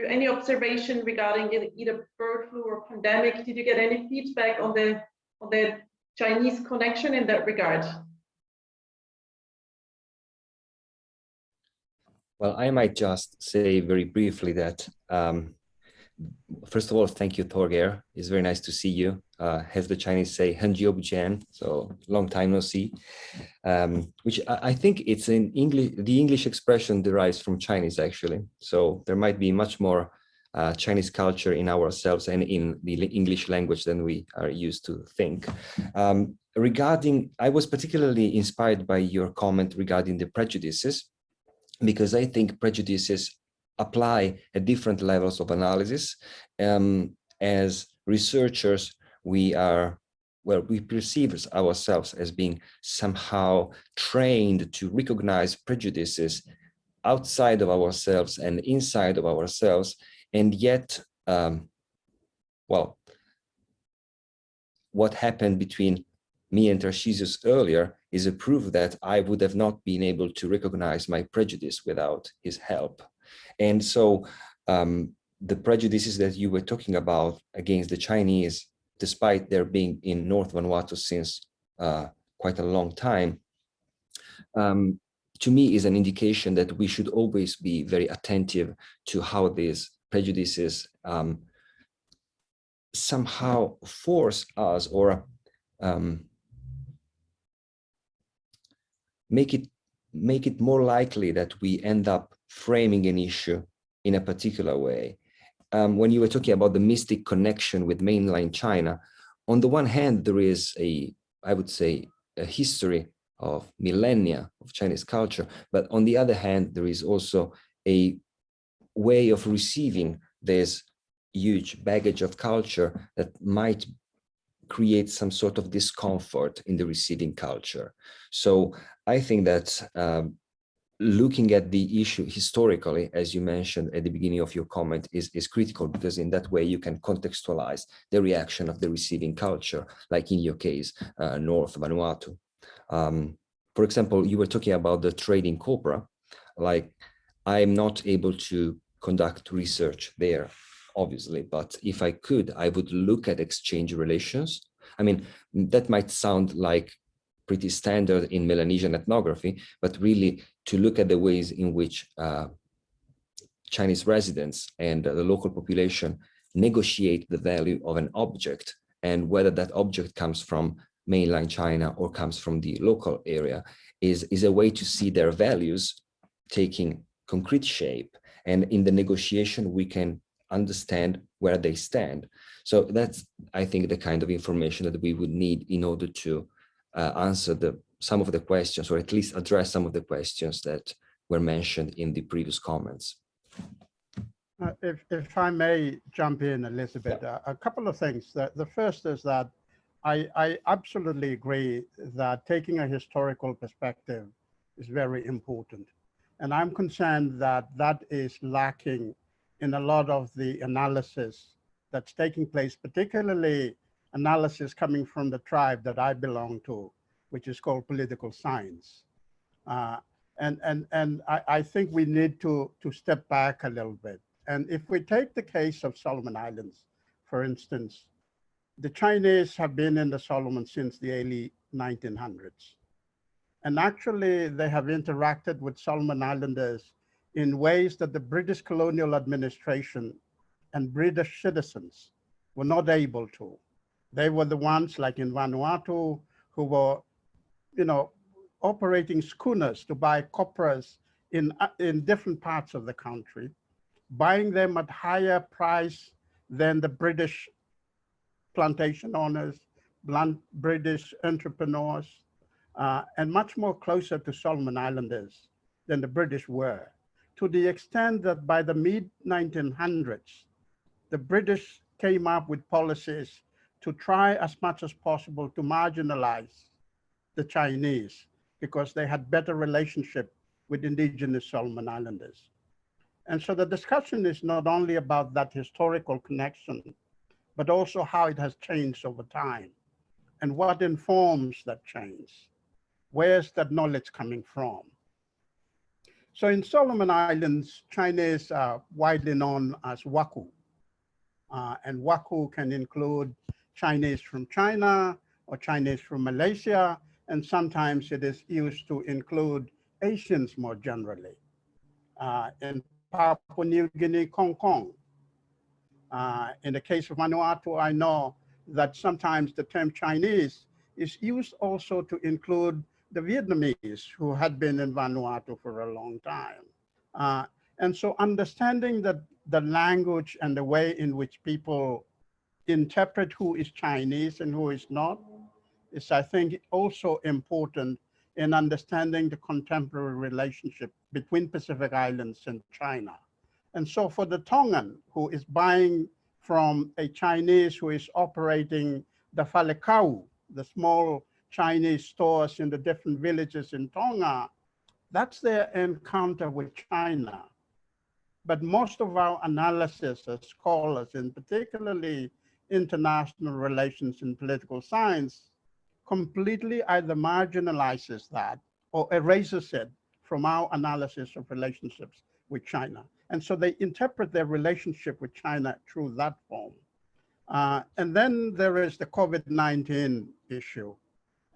Speaker 1: any observation regarding either bird flu or pandemic? Did you get any feedback on the Chinese connection in that regard?
Speaker 2: Well, I might just say very briefly that, first of all, thank you, Torgeir. It's very nice to see you. As the Chinese say, Jian, so long time no see. Which I think it's in English, the English expression derives from Chinese, actually. So there might be much more Chinese culture in ourselves and in the English language than we are used to think. I was particularly inspired by your comment regarding the prejudices, because I think prejudices apply at different levels of analysis. As researchers, we perceive ourselves as being somehow trained to recognize prejudices outside of ourselves and inside of ourselves. And yet, well, what happened between me and Tarcisius earlier is a proof that I would have not been able to recognize my prejudice without his help. And so the prejudices that you were talking about against the Chinese, despite their being in North Vanuatu since quite a long time, to me is an indication that we should always be very attentive to how these prejudices somehow force us or make it more likely that we end up framing an issue in a particular way. When you were talking about the mystic connection with mainland China, on the one hand, there is I would say, a history of millennia of Chinese culture, but on the other hand, there is also a way of receiving this huge baggage of culture that might create some sort of discomfort in the receiving culture. So I think that looking at the issue historically, as you mentioned at the beginning of your comment, is critical, because in that way you can contextualize the reaction of the receiving culture, like in your case, North Vanuatu. For example, you were talking about the trading copra. Like, I'm not able to conduct research there, obviously, but if I could, I would look at exchange relations. I mean, that might sound like pretty standard in Melanesian ethnography, but really to look at the ways in which Chinese residents and the local population negotiate the value of an object, and whether that object comes from mainland China or comes from the local area, is a way to see their values taking concrete shape. And in the negotiation, we can understand where they stand. So that's, I think, the kind of information that we would need in order to answer some of the questions, or at least address some of the questions that were mentioned in the previous comments.
Speaker 5: If I may jump in, Elisabeth, a couple of things. The first is that I absolutely agree that taking a historical perspective is very important. And I'm concerned that that is lacking in a lot of the analysis that's taking place, particularly analysis coming from the tribe that I belong to, which is called political science. And I think we need to step back a little bit. And if we take the case of Solomon Islands, for instance, the Chinese have been in the Solomon since the early 1900s. And actually, they have interacted with Solomon Islanders in ways that the British colonial administration and British citizens were not able to. They were the ones, like in Vanuatu, who were, operating schooners to buy copras in different parts of the country, buying them at higher price than the British plantation owners, British entrepreneurs, and much more closer to Solomon Islanders than the British were, to the extent that by the mid-1900s, the British came up with policies to try as much as possible to marginalize the Chinese, because they had better relationship with indigenous Solomon Islanders. And so the discussion is not only about that historical connection, but also how it has changed over time and what informs that change. Where's that knowledge coming from? So in Solomon Islands, Chinese are widely known as Waku. And Waku can include Chinese from China or Chinese from Malaysia, and sometimes it is used to include Asians more generally. In Papua New Guinea, Hong Kong. In the case of Vanuatu, I know that sometimes the term Chinese is used also to include the Vietnamese who had been in Vanuatu for a long time. And so understanding that the language and the way in which people interpret who is Chinese and who is not is, I think, also important in understanding the contemporary relationship between Pacific Islands and China. And so for the Tongan who is buying from a Chinese who is operating the Falekau, the small Chinese stores in the different villages in Tonga, that's their encounter with China. But most of our analysis as scholars, and particularly international relations and political science, completely either marginalizes that or erases it from our analysis of relationships with China. And so they interpret their relationship with China through that form. And then there is the COVID-19 issue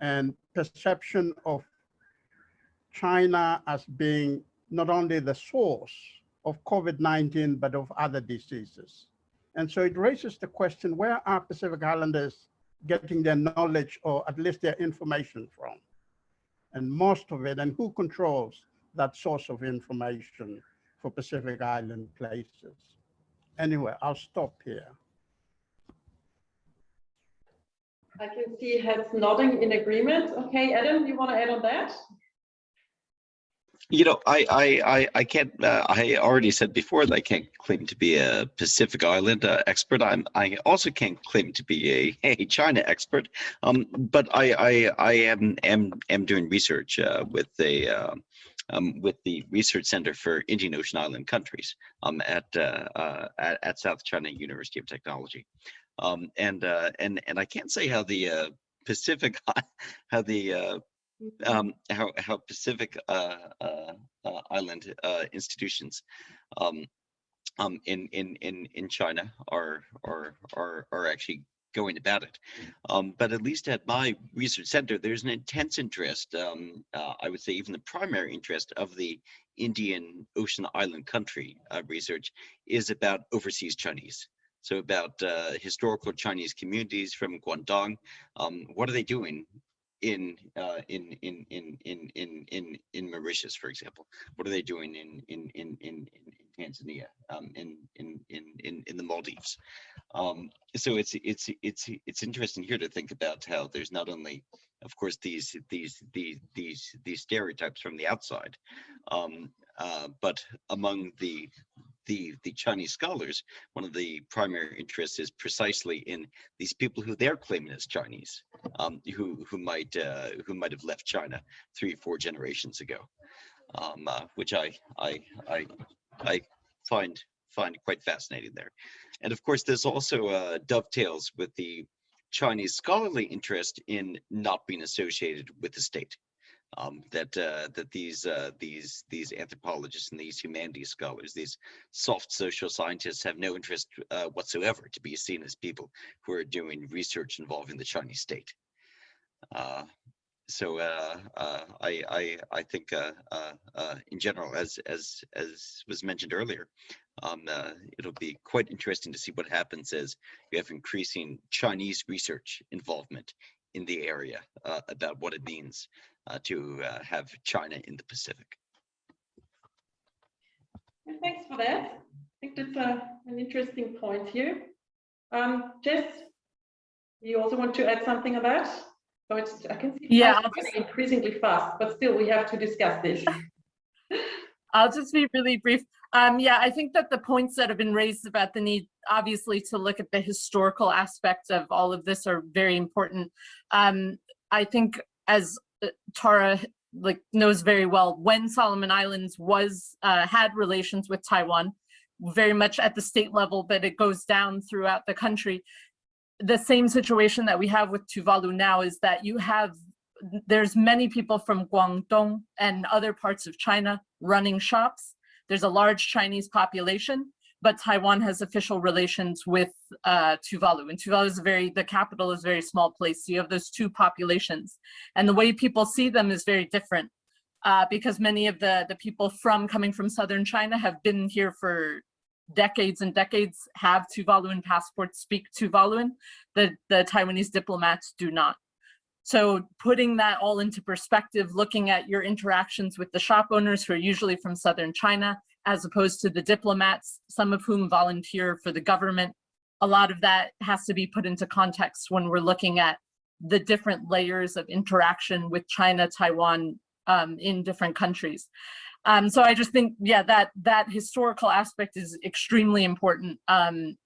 Speaker 5: and perception of China as being not only the source of COVID-19, but of other diseases. And so it raises the question, where are Pacific Islanders getting their knowledge or at least their information from? And most of it, and who controls that source of information for Pacific Island places? Anyway, I'll stop here.
Speaker 1: I can see heads nodding in agreement. Okay, Adam, you want to add on that?
Speaker 3: You know, I can't. I already said before that I can't claim to be a Pacific Island expert. I also can't claim to be a China expert. But I am doing research with the Research Center for Indian Ocean Island Countries at South China University of Technology. And I can't say how the Pacific how Pacific Island institutions in China are actually going about it. But at least at my research center, there's an intense interest. I would say even the primary interest of the Indian Ocean Island country research is about overseas Chinese. So about historical Chinese communities from Guangdong. What are they doing in Mauritius, for example? What are they doing in Tanzania, in the Maldives? So it's interesting here to think about how there's not only, of course, these stereotypes from the outside, but among the Chinese scholars, one of the primary interests is precisely in these people who they're claiming as Chinese, who might have left China 3 or 4 generations ago, which I find quite fascinating there. And of course, this also dovetails with the Chinese scholarly interest in not being associated with the state. That these anthropologists and these humanities scholars, these soft social scientists, have no interest whatsoever to be seen as people who are doing research involving the Chinese state. So I think in general, as was mentioned earlier, it'll be quite interesting to see what happens as you have increasing Chinese research involvement in the area about what it means to have China in the Pacific.
Speaker 1: Thanks for that. I think that's an interesting point here. Jess, you also want to add something on that? So I can see it's increasingly fast, but still we have to discuss this.
Speaker 4: I'll just be really brief. Yeah, I think that the points that have been raised about the need, obviously, to look at the historical aspect of all of this are very important. I think, as Tara knows very well, when Solomon Islands had relations with Taiwan, very much at the state level, but it goes down throughout the country. The same situation that we have with Tuvalu now is that there's many people from Guangdong and other parts of China running shops. There's a large Chinese population, but Taiwan has official relations with Tuvalu. And Tuvalu is the capital is a very small place. So you have those two populations. And the way people see them is very different because many of the people coming from southern China have been here for decades and decades, have Tuvaluan passports, speak Tuvaluan. The Taiwanese diplomats do not. So putting that all into perspective, looking at your interactions with the shop owners who are usually from southern China, as opposed to the diplomats, some of whom volunteer for the government, a lot of that has to be put into context when we're looking at the different layers of interaction with China, Taiwan, in different countries. So I just think, yeah, that historical aspect is extremely important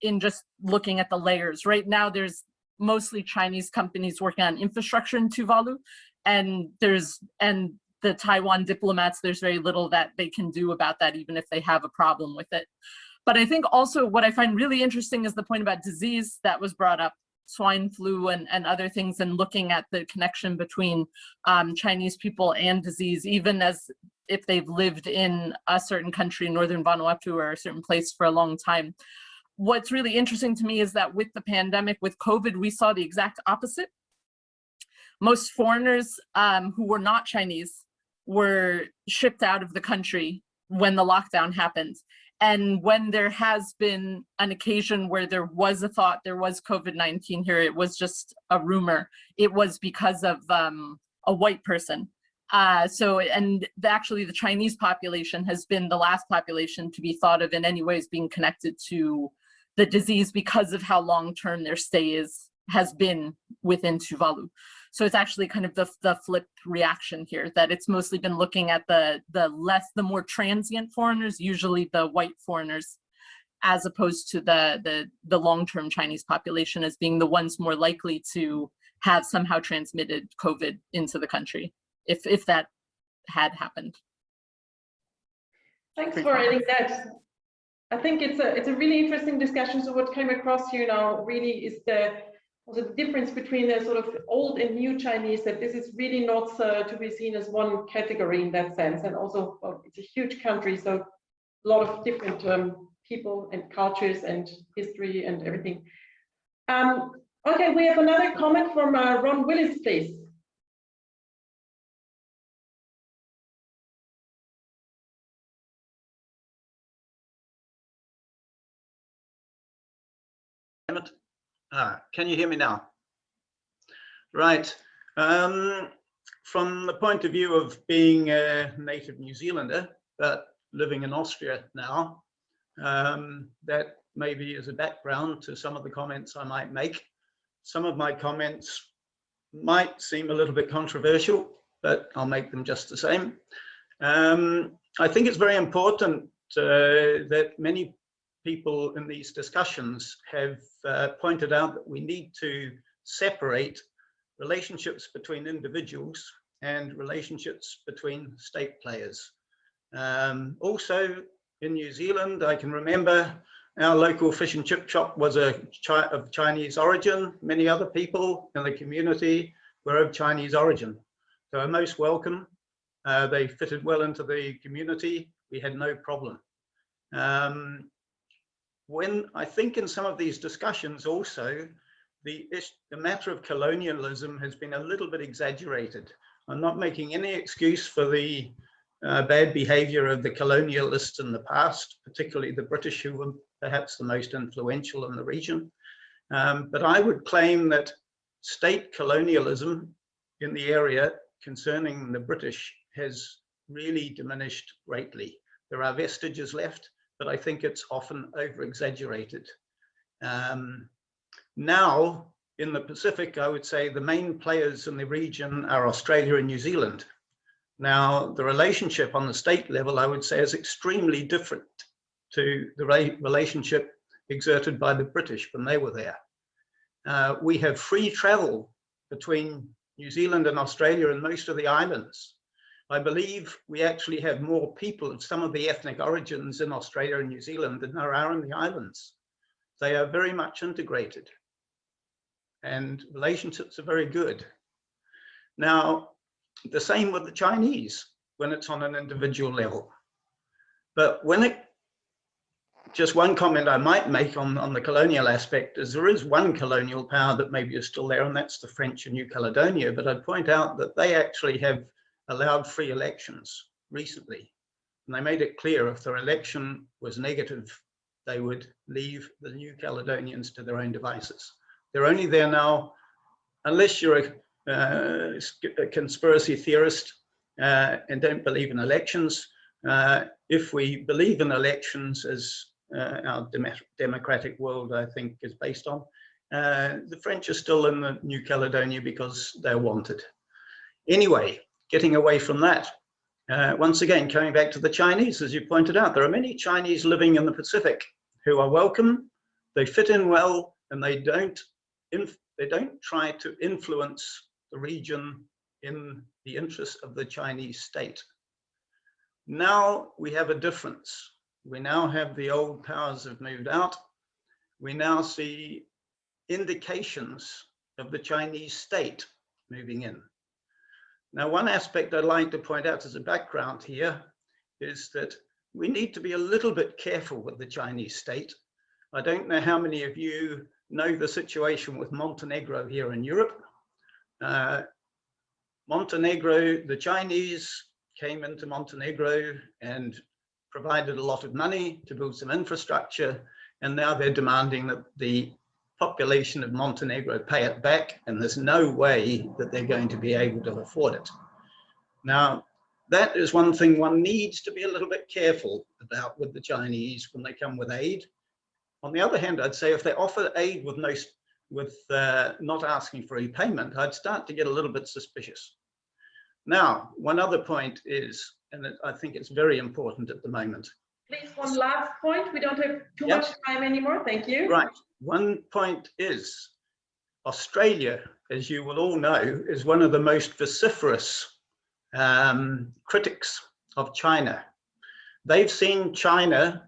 Speaker 4: in just looking at the layers. Right now, there's mostly Chinese companies working on infrastructure in Tuvalu, and the Taiwan diplomats, there's very little that they can do about that, even if they have a problem with it. But I think also what I find really interesting is the point about disease that was brought up. swine flu and other things, and looking at the connection between Chinese people and disease, even as if they've lived in a certain country, northern Vanuatu, or a certain place for a long time. What's really interesting to me is that with the pandemic, with COVID, we saw the exact opposite. Most foreigners who were not Chinese were shipped out of the country when the lockdown happened. And when there has been an occasion where there was a thought there was COVID-19 here, it was just a rumor. It was because of a white person. Actually the Chinese population has been the last population to be thought of in any ways being connected to the disease because of how long-term their stay has been within Tuvalu. So it's actually kind of the flip reaction here, that it's mostly been looking at the more transient foreigners, usually the white foreigners, as opposed to the long-term Chinese population as being the ones more likely to have somehow transmitted COVID into the country, if that had happened.
Speaker 1: Thanks for adding that. I think it's a really interesting discussion. So what came across here now really is also the difference between the sort of old and new Chinese, that this is really not to be seen as one category in that sense. And also, well, it's a huge country, so a lot of different people and cultures and history and everything. Okay, we have another comment from Ron Willis, please.
Speaker 7: Can you hear me now? Right. From the point of view of being a native New Zealander, but living in Austria now, that maybe is a background to some of the comments I might make. Some of my comments might seem a little bit controversial, but I'll make them just the same. I think it's very important that many people in these discussions have pointed out that we need to separate relationships between individuals and relationships between state players. Also in New Zealand, I can remember our local fish and chip shop was of Chinese origin. Many other people in the community were of Chinese origin. They were most welcome. They fitted well into the community. We had no problem. When I think in some of these discussions also, the matter of colonialism has been a little bit exaggerated. I'm not making any excuse for the bad behavior of the colonialists in the past, particularly the British, who were perhaps the most influential in the region. But I would claim that state colonialism in the area concerning the British has really diminished greatly. There are vestiges left, but I think it's often over-exaggerated. Now, in the Pacific, I would say the main players in the region are Australia and New Zealand. Now, the relationship on the state level, I would say, is extremely different to the relationship exerted by the British when they were there. We have free travel between New Zealand and Australia and most of the islands. I believe we actually have more people of some of the ethnic origins in Australia and New Zealand than there are in the islands. They are very much integrated and relationships are very good. Now, the same with the Chinese when it's on an individual level. But when just one comment I might make on the colonial aspect is there is one colonial power that maybe is still there, and that's the French in New Caledonia. But I'd point out that they actually have allowed free elections recently. And they made it clear if their election was negative, they would leave the New Caledonians to their own devices. They're only there now, unless you're a conspiracy theorist and don't believe in elections. If we believe in elections, as our democratic world, I think, is based on, the French are still in the New Caledonia because they're wanted. Anyway, getting away from that, once again, coming back to the Chinese, as you pointed out, there are many Chinese living in the Pacific who are welcome, they fit in well, and they don't try to influence the region in the interest of the Chinese state. Now we have a difference. We now have the old powers have moved out. We now see indications of the Chinese state moving in. Now, one aspect I'd like to point out as a background here is that we need to be a little bit careful with the Chinese state. I don't know how many of you know the situation with Montenegro here in Europe. Montenegro, the Chinese came into Montenegro and provided a lot of money to build some infrastructure, and now they're demanding that the population of Montenegro pay it back, and there's no way that they're going to be able to afford it. Now, that is one thing one needs to be a little bit careful about with the Chinese when they come with aid. On the other hand, I'd say if they offer aid with not asking for repayment, I'd start to get a little bit suspicious. Now, one other point is, and I think it's very important at the moment.
Speaker 1: Please, one last point. We don't have too much time anymore. Thank you.
Speaker 7: Right. One point is Australia, as you will all know, is one of the most vociferous critics of China. They've seen China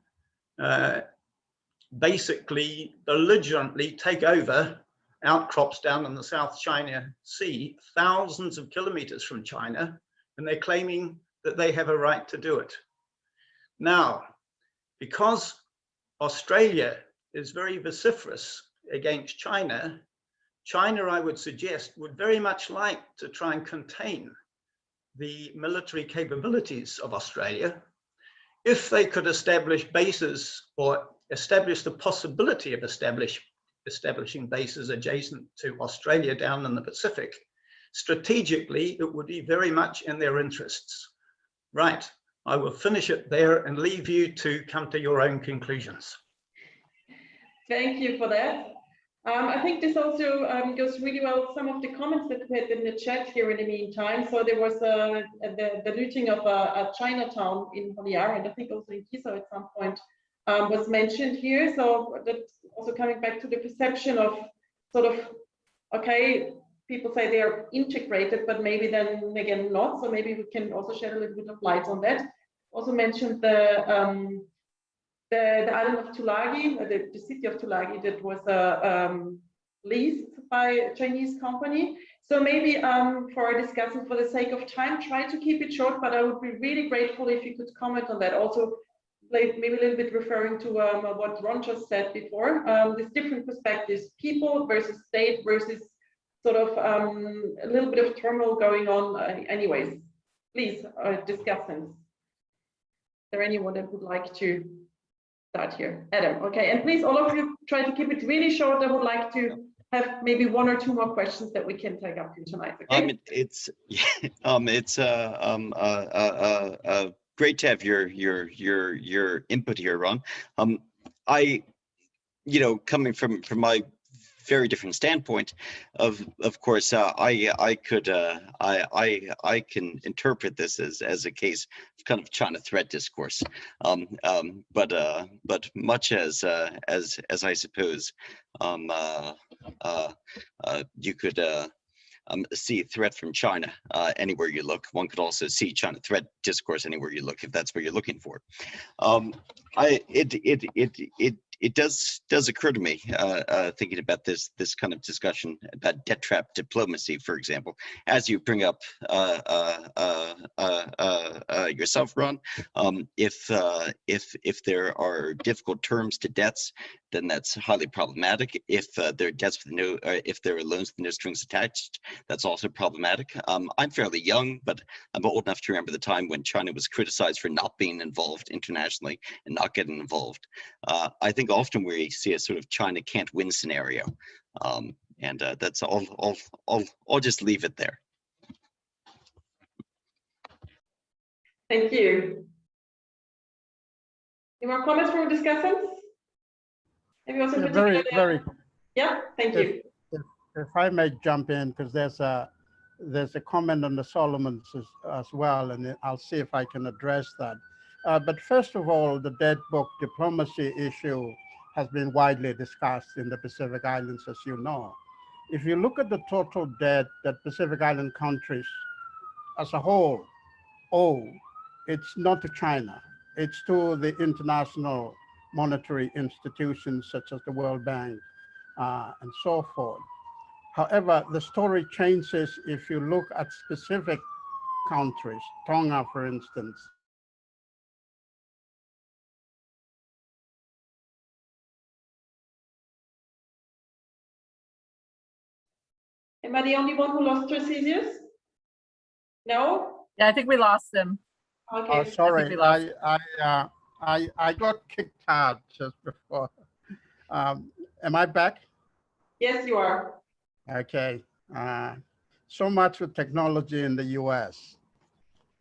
Speaker 7: basically belligerently take over outcrops down in the South China Sea, thousands of kilometers from China, and they're claiming that they have a right to do it. Now, because Australia is very vociferous against China, China, I would suggest, would very much like to try and contain the military capabilities of Australia if they could establish bases or establish the possibility of establishing bases adjacent to Australia down in the Pacific. Strategically, it would be very much in their interests. Right, I will finish it there and leave you to come to your own conclusions.
Speaker 1: Thank you for that. I think this also goes really well with some of the comments that we had in the chat here in the meantime. So there was the looting of a Chinatown in Honiara, and I think also in Kiso at some point was mentioned here. So that's also coming back to the perception of sort of, okay, people say they are integrated, but maybe then again not. So maybe we can also shed a little bit of light on that. Also mentioned the island of Tulagi, the city of Tulagi, that was leased by a Chinese company. So maybe for our discussion, for the sake of time, try to keep it short, but I would be really grateful if you could comment on that. Also, maybe a little bit referring to what Ron just said before, there's different perspectives, people versus state versus sort of a little bit of turmoil going on. Anyways, please, discussants. Is there anyone that would like to start here? Adam, okay, and please, all of you, try to keep it really short. I would like to have maybe one or two more questions that we can take up here tonight. Okay?
Speaker 3: It's great to have your input here, Ron. Coming from my very different standpoint, of course, I can interpret this as a case of kind of China threat discourse, but much as I suppose you could see a threat from China anywhere you look. One could also see China threat discourse anywhere you look, if that's what you're looking for. It does occur to me, thinking about this kind of discussion about debt trap diplomacy, for example, as you bring up yourself, Ron. If there are difficult terms to debts, then that's highly problematic. If there are debts with if there are loans with no strings attached, that's also problematic. I'm fairly young, but I'm old enough to remember the time when China was criticized for not being involved internationally and not getting involved. I think often we see a sort of China can't win scenario, and that's all. I'll just leave it there.
Speaker 1: Thank you. Any more comments from discussants? Maybe also
Speaker 5: very.
Speaker 1: Yeah, thank you.
Speaker 5: If I may jump in, because there's a comment on the Solomons as well, and I'll see if I can address that. But first of all, the debt book diplomacy issue has been widely discussed in the Pacific Islands, as you know. If you look at the total debt that Pacific Island countries as a whole owe, it's not to China, it's to the international monetary institutions such as the World Bank and so forth. However, the story changes if you look at specific countries, Tonga, for instance.
Speaker 1: Am I the only one who lost Tresilius? No?
Speaker 4: Yeah, I think we lost him.
Speaker 1: Okay.
Speaker 5: Oh, sorry,
Speaker 4: we lost
Speaker 5: I got kicked out just before. Am I back?
Speaker 1: Yes, you are.
Speaker 5: Okay. So much with technology in the US.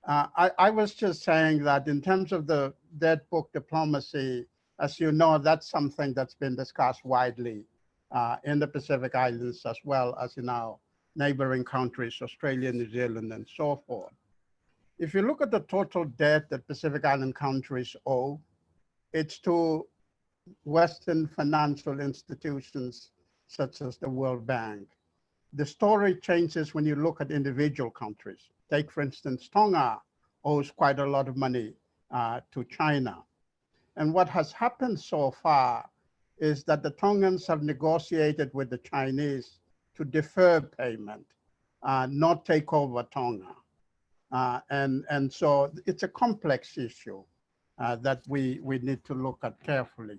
Speaker 5: I was just saying that in terms of the dead book diplomacy, as you know, that's something that's been discussed widely in the Pacific Islands as well as in our neighboring countries, Australia, New Zealand, and so forth. If you look at the total debt that Pacific Island countries owe, it's to Western financial institutions such as the World Bank. The story changes when you look at individual countries. Take, for instance, Tonga owes quite a lot of money to China. And what has happened so far is that the Tongans have negotiated with the Chinese to defer payment, not take over Tonga. And so it's a complex issue that we need to look at carefully.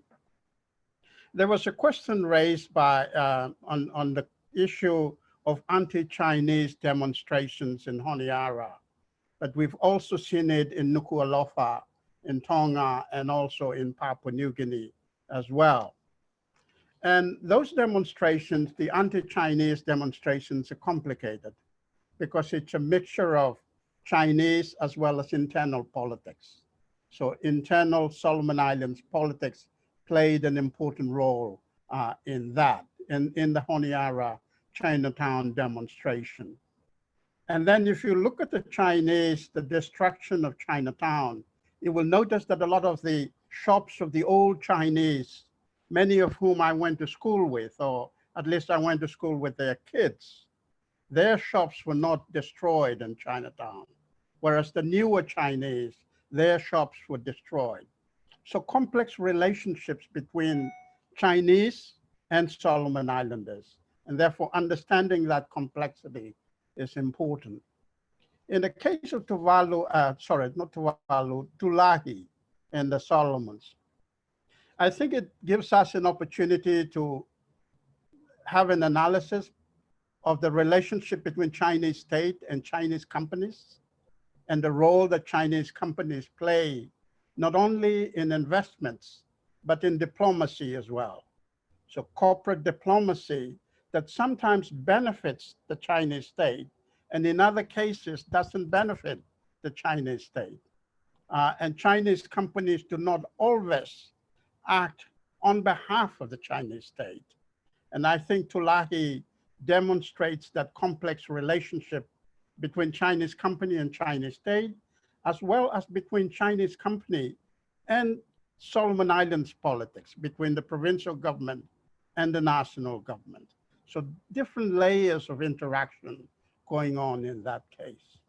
Speaker 5: There was a question raised by on the issue of anti-Chinese demonstrations in Honiara, but we've also seen it in Nuku'alofa, in Tonga, and also in Papua New Guinea as well. And those demonstrations, the anti-Chinese demonstrations, are complicated because it's a mixture of Chinese as well as internal politics. So internal Solomon Islands politics played an important role in that, in the Honiara Chinatown demonstration. And then if you look at the Chinese, the destruction of Chinatown, you will notice that a lot of the shops of the old Chinese, many of whom I went to school with, or at least I went to school with their kids, their shops were not destroyed in Chinatown, whereas the newer Chinese, their shops were destroyed. So complex relationships between Chinese and Solomon Islanders, and therefore understanding that complexity is important. In the case of Tuvalu, not Tuvalu, Tulahi and the Solomons, I think it gives us an opportunity to have an analysis of the relationship between Chinese state and Chinese companies and the role that Chinese companies play, not only in investments, but in diplomacy as well. So corporate diplomacy that sometimes benefits the Chinese state and in other cases doesn't benefit the Chinese state. And Chinese companies do not always act on behalf of the Chinese state. And I think Tulahi demonstrates that complex relationship between Chinese company and Chinese state, as well as between Chinese company and Solomon Islands politics, between the provincial government and the national government. So different layers of interaction going on in that case.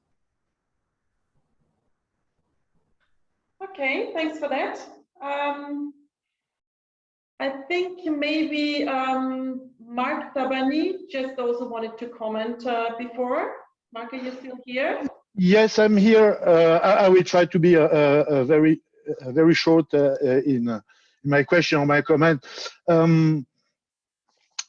Speaker 1: Okay, thanks for that. I think maybe Mark Tabani just also wanted to comment before. Mark, are you still here?
Speaker 8: Yes, I'm here. I will try to be very short in my question or my comment.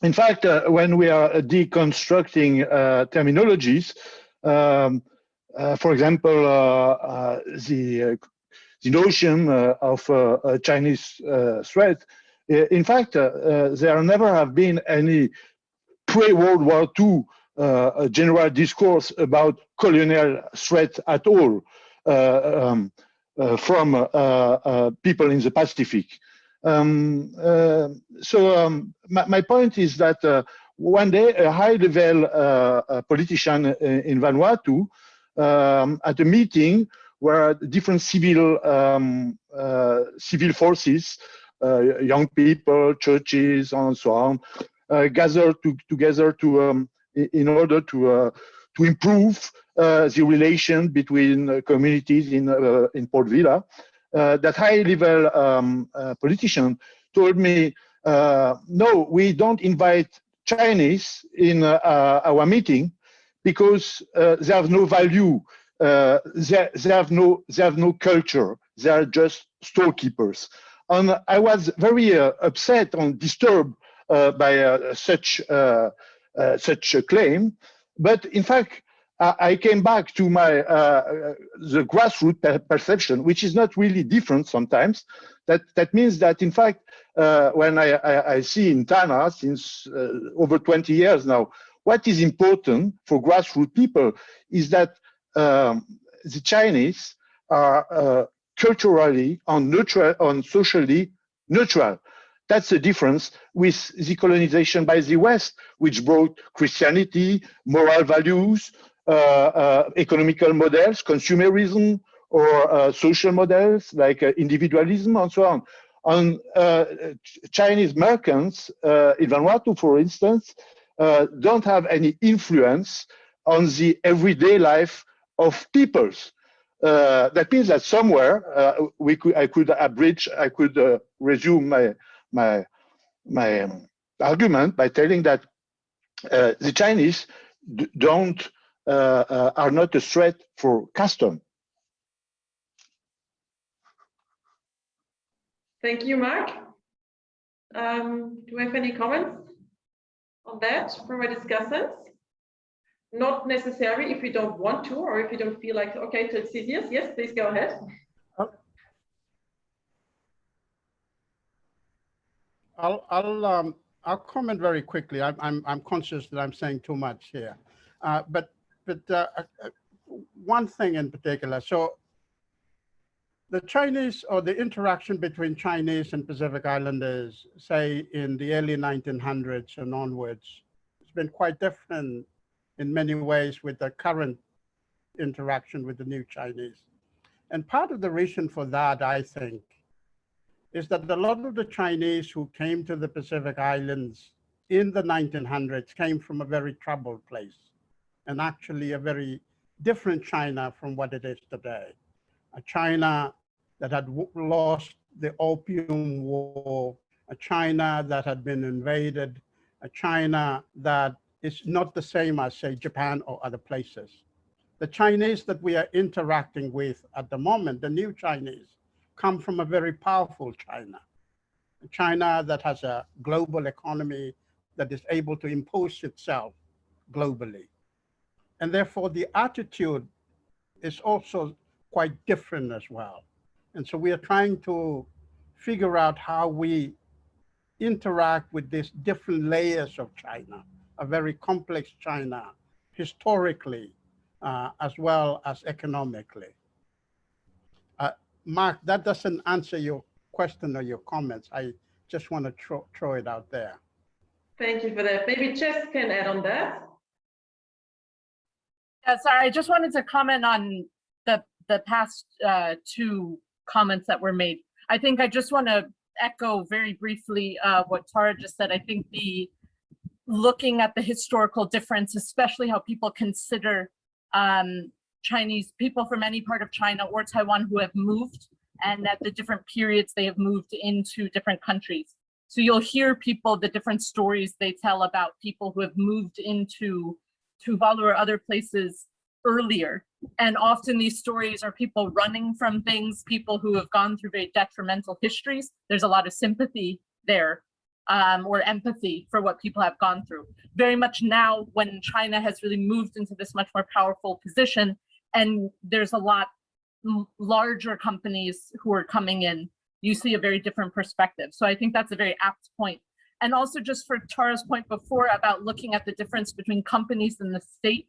Speaker 8: In fact, when we are deconstructing terminologies, for example, the notion of a Chinese threat, in fact, there never have been any pre-World War II general discourse about colonial threat at all from people in the Pacific. My point is that one day a high-level politician in Vanuatu at a meeting where different civil forces, young people, churches, and so on, gathered together in order to improve the relation between communities in Port Vila. That high-level politician told me no, we don't invite Chinese in our meeting because they have no value. They have no culture. They are just storekeepers. And I was very upset and disturbed by such a claim. But in fact, I came back to my the grassroots perception, which is not really different sometimes. That means that in fact, when I see in China since over 20 years now, what is important for grassroots people is that the Chinese are culturally and neutral and socially neutral. That's the difference with the colonization by the West, which brought Christianity, moral values, economical models, consumerism, or social models like individualism and so on. And Chinese merchants in Vanuatu, for instance, don't have any influence on the everyday life of peoples. That means that somewhere I could resume my argument by telling that the Chinese are not a threat for custom.
Speaker 1: Thank you, Mark. Do we have any comments on that from our discussants? Not necessary if you don't want to, or if you don't feel like, okay, to Cesius, yes, please go ahead.
Speaker 5: I'll comment very quickly. I'm conscious that I'm saying too much here, but one thing in particular. So the Chinese, or the interaction between Chinese and Pacific Islanders, say in the early 1900s and onwards, it's been quite different in many ways with the current interaction with the new Chinese. And part of the reason for that, I think, is that a lot of the Chinese who came to the Pacific Islands in the 1900s came from a very troubled place, and actually a very different China from what it is today. A China that had lost the Opium War, a China that had been invaded, a China that is not the same as, say, Japan or other places. The Chinese that we are interacting with at the moment, the new Chinese, come from a very powerful China, a China that has a global economy that is able to impose itself globally. And therefore, the attitude is also quite different as well. And so we are trying to figure out how we interact with these different layers of China, a very complex China, historically, as well as economically. Mark, that doesn't answer your question or your comments. I just want to throw it out there.
Speaker 1: Thank you for that. Maybe Jess can add on that.
Speaker 4: Yeah, sorry, I just wanted to comment on the past two comments that were made. I think I just want to echo very briefly what Tara just said. I think looking at the historical difference, especially how people consider Chinese people from any part of China or Taiwan who have moved, and at the different periods they have moved into different countries. So you'll hear people, the different stories they tell about people who have moved into Tuvalu or other places earlier. And often these stories are people running from things, people who have gone through very detrimental histories. There's a lot of sympathy there, or empathy for what people have gone through. Very much now when China has really moved into this much more powerful position, and there's a lot larger companies who are coming in, you see a very different perspective. So I think that's a very apt point. And also just for Tara's point before about looking at the difference between companies and the state,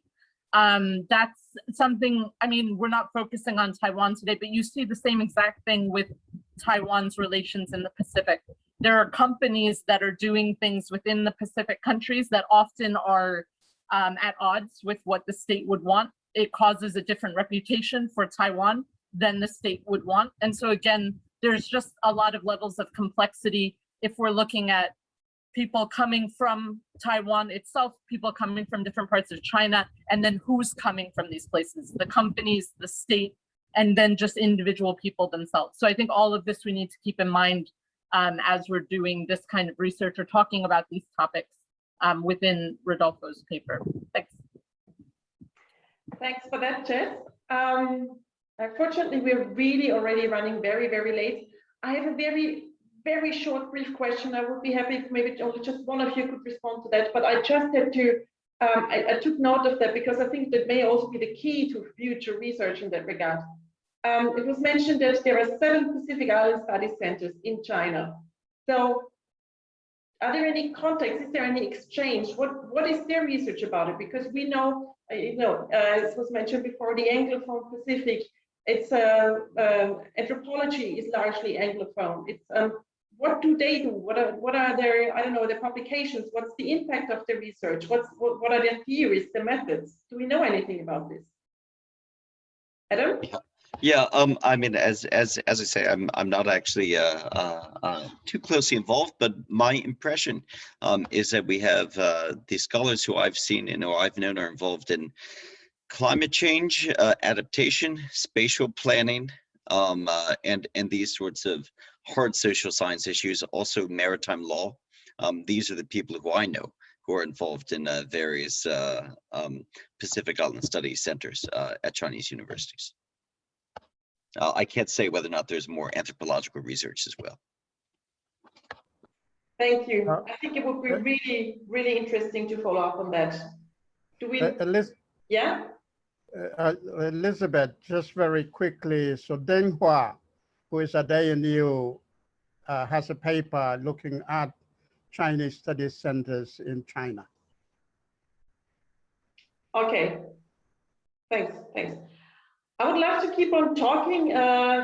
Speaker 4: that's something, I mean, we're not focusing on Taiwan today, but you see the same exact thing with Taiwan's relations in the Pacific. There are companies that are doing things within the Pacific countries that often are at odds with what the state would want. It causes a different reputation for Taiwan than the state would want. And so again, there's just a lot of levels of complexity if we're looking at people coming from Taiwan itself, people coming from different parts of China, and then who's coming from these places, the companies, the state, and then just individual people themselves. So I think all of this we need to keep in mind as we're doing this kind of research or talking about these topics within Rodolfo's paper. Thanks.
Speaker 1: Thanks for that, Jess. Unfortunately, we're really already running very, very late. I have a very short, brief question. I would be happy if maybe only just one of you could respond to that, but I just had to, I took note of that because I think that may also be the key to future research in that regard. It was mentioned that there are 7 Pacific Island Study Centers in China. So are there any contacts? Is there any exchange? What is their research about it? Because we know, as was mentioned before, the Anglophone Pacific, it's anthropology is largely Anglophone. It's what do they do? What are their, I don't know, their publications? What's the impact of their research? What are their theories, their methods? Do we know anything about this? Adam?
Speaker 3: Yeah, I mean, as I say, I'm not actually too closely involved, but my impression is that we have the scholars who I've seen and who I've known are involved in climate change, adaptation, spatial planning, and these sorts of hard social science issues, also maritime law. These are the people who I know who are involved in various Pacific Island study centers at Chinese universities. I can't say whether or not there's more anthropological research as well.
Speaker 1: Thank you. I think it would be really, really interesting to follow up on that. Do we? Yeah?
Speaker 5: Elisabeth, just very quickly. So Deng Hua, who is at ANU, has a paper looking at Chinese study centers in China.
Speaker 1: Okay. Thanks. I would love to keep on talking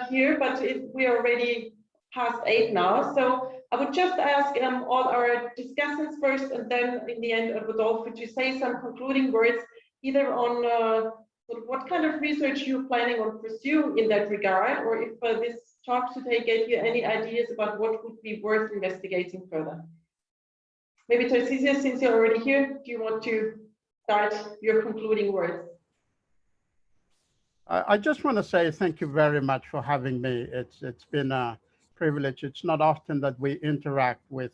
Speaker 1: here, but we are already past 8 now. So I would just ask all our discussants first, and then in the end, Rodolfo, to say some concluding words, either on sort of what kind of research you're planning on pursuing in that regard, or if this talk today gave you any ideas about what would be worth investigating further. Maybe Tarcisia, since you're already here, do you want to start your concluding words?
Speaker 5: I just want to say thank you very much for having me. It's been a privilege. It's not often that we interact with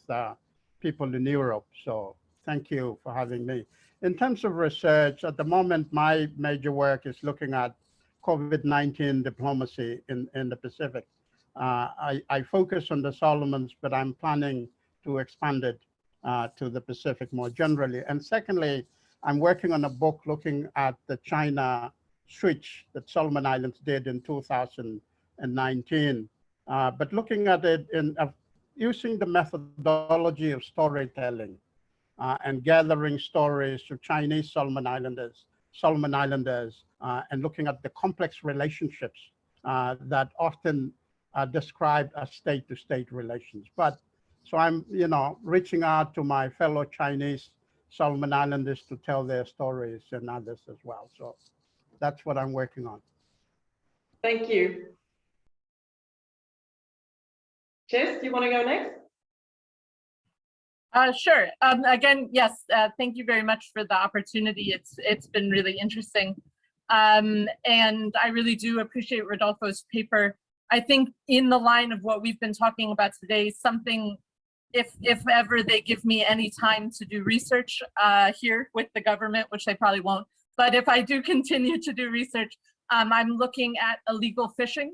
Speaker 5: people in Europe, so thank you for having me. In terms of research, at the moment, my major work is looking at COVID-19 diplomacy in the Pacific. I focus on the Solomons, but I'm planning to expand it to the Pacific more generally. And secondly, I'm working on a book looking at the China switch that Solomon Islands did in 2019, but looking at it in using the methodology of storytelling and gathering stories of Chinese Solomon Islanders, and looking at the complex relationships that often are described as state-to-state relations. But so I'm, reaching out to my fellow Chinese Solomon Islanders to tell their stories and others as well. So that's what I'm working on.
Speaker 1: Thank you. Jess, do you want to go next?
Speaker 4: Sure. Again, yes, thank you very much for the opportunity. It's been really interesting. And I really do appreciate Rodolfo's paper. I think in the line of what we've been talking about today, something, if ever they give me any time to do research here with the government, which they probably won't, but if I do continue to do research, I'm looking at illegal fishing,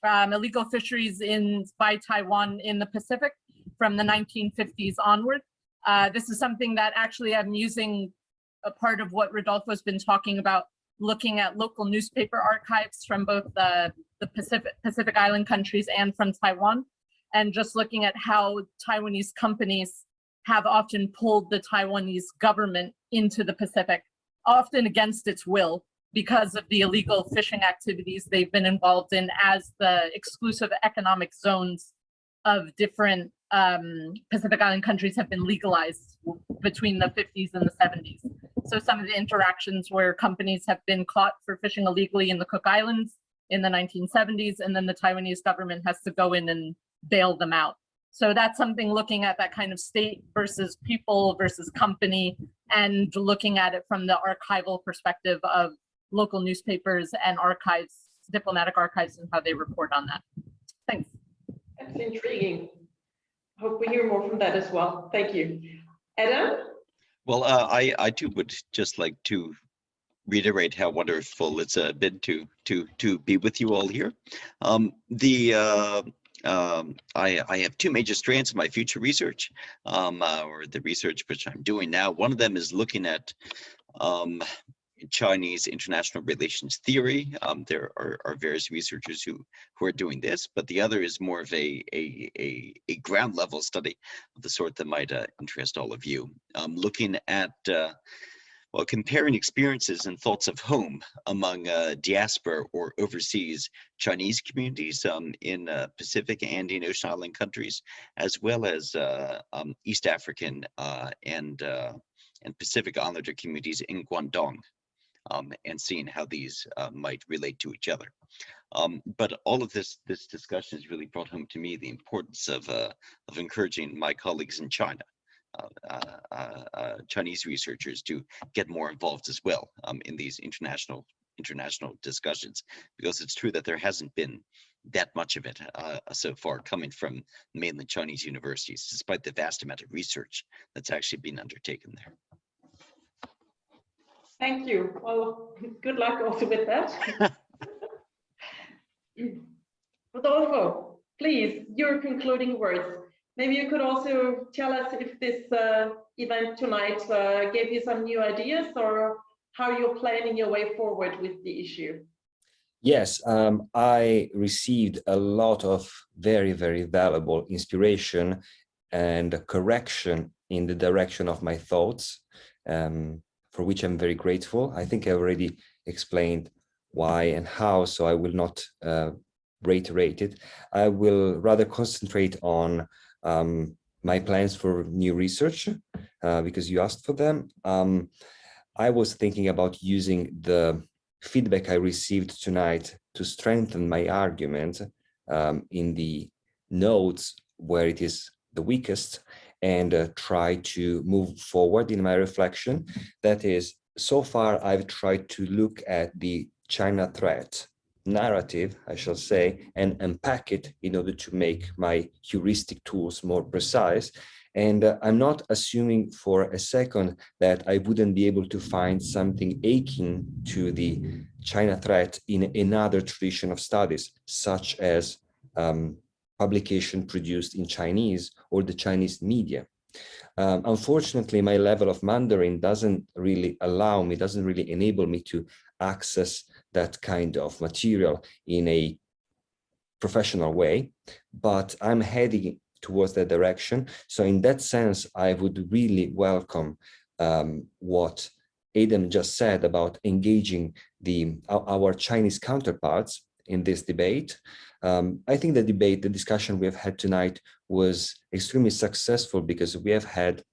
Speaker 4: illegal fisheries by Taiwan in the Pacific from the 1950s onward. This is something that actually I'm using a part of what Rodolfo's been talking about, looking at local newspaper archives from both the Pacific Island countries and from Taiwan, and just looking at how Taiwanese companies have often pulled the Taiwanese government into the Pacific, often against its will, because of the illegal fishing activities they've been involved in as the exclusive economic zones of different Pacific Island countries have been legalized between the 50s and the 70s. So some of the interactions where companies have been caught for fishing illegally in the Cook Islands in the 1970s, and then the Taiwanese government has to go in and bail them out. So that's something, looking at that kind of state versus people versus company, and looking at it from the archival perspective of local newspapers and archives, diplomatic archives, and how they report on that. Thanks.
Speaker 1: That's intriguing. hope we hear more from that as well. Thank you. Adam?
Speaker 3: Well, I too would just like to reiterate how wonderful it's been to be with you all here. I have two major strands of my future research, or the research which I'm doing now. One of them is looking at Chinese international relations theory. There are various researchers who are doing this, but the other is more of a ground level study of the sort that might interest all of you. Looking at well, comparing experiences and thoughts of home among diaspora or overseas Chinese communities in Pacific and Indian Ocean Island countries, as well as East African and Pacific Islander communities in Guangdong, and seeing how these might relate to each other. But all of this discussion has really brought home to me the importance of encouraging my colleagues in China, Chinese researchers, to get more involved as well in these international discussions, because it's true that there hasn't been that much of it so far coming from mainland Chinese universities, despite the vast amount of research that's actually been undertaken there.
Speaker 1: Thank you. Well, good luck also with that. Rodolfo, please, your concluding words. Maybe you could also tell us if this event tonight gave you some new ideas, or how you're planning your way forward with the issue.
Speaker 2: Yes, I received a lot of very, very valuable inspiration and correction in the direction of my thoughts, for which I'm very grateful. I think I already explained why and how, so I will not reiterate it. I will rather concentrate on my plans for new research, because you asked for them. I was thinking about using the feedback I received tonight to strengthen my argument in the notes where it is the weakest, and try to move forward in my reflection. That is, so far I've tried to look at the China threat narrative, I shall say, and unpack it in order to make my heuristic tools more precise. And I'm not assuming for a second that I wouldn't be able to find something akin to the China threat in another tradition of studies, such as publication produced in Chinese or the Chinese media. Unfortunately, my level of Mandarin doesn't really allow me, doesn't really enable me to access that kind of material in a professional way, but I'm heading towards that direction. So in that sense, I would really welcome what Adam just said about engaging our Chinese counterparts in this debate. I think the discussion we have had tonight was extremely successful, because we have had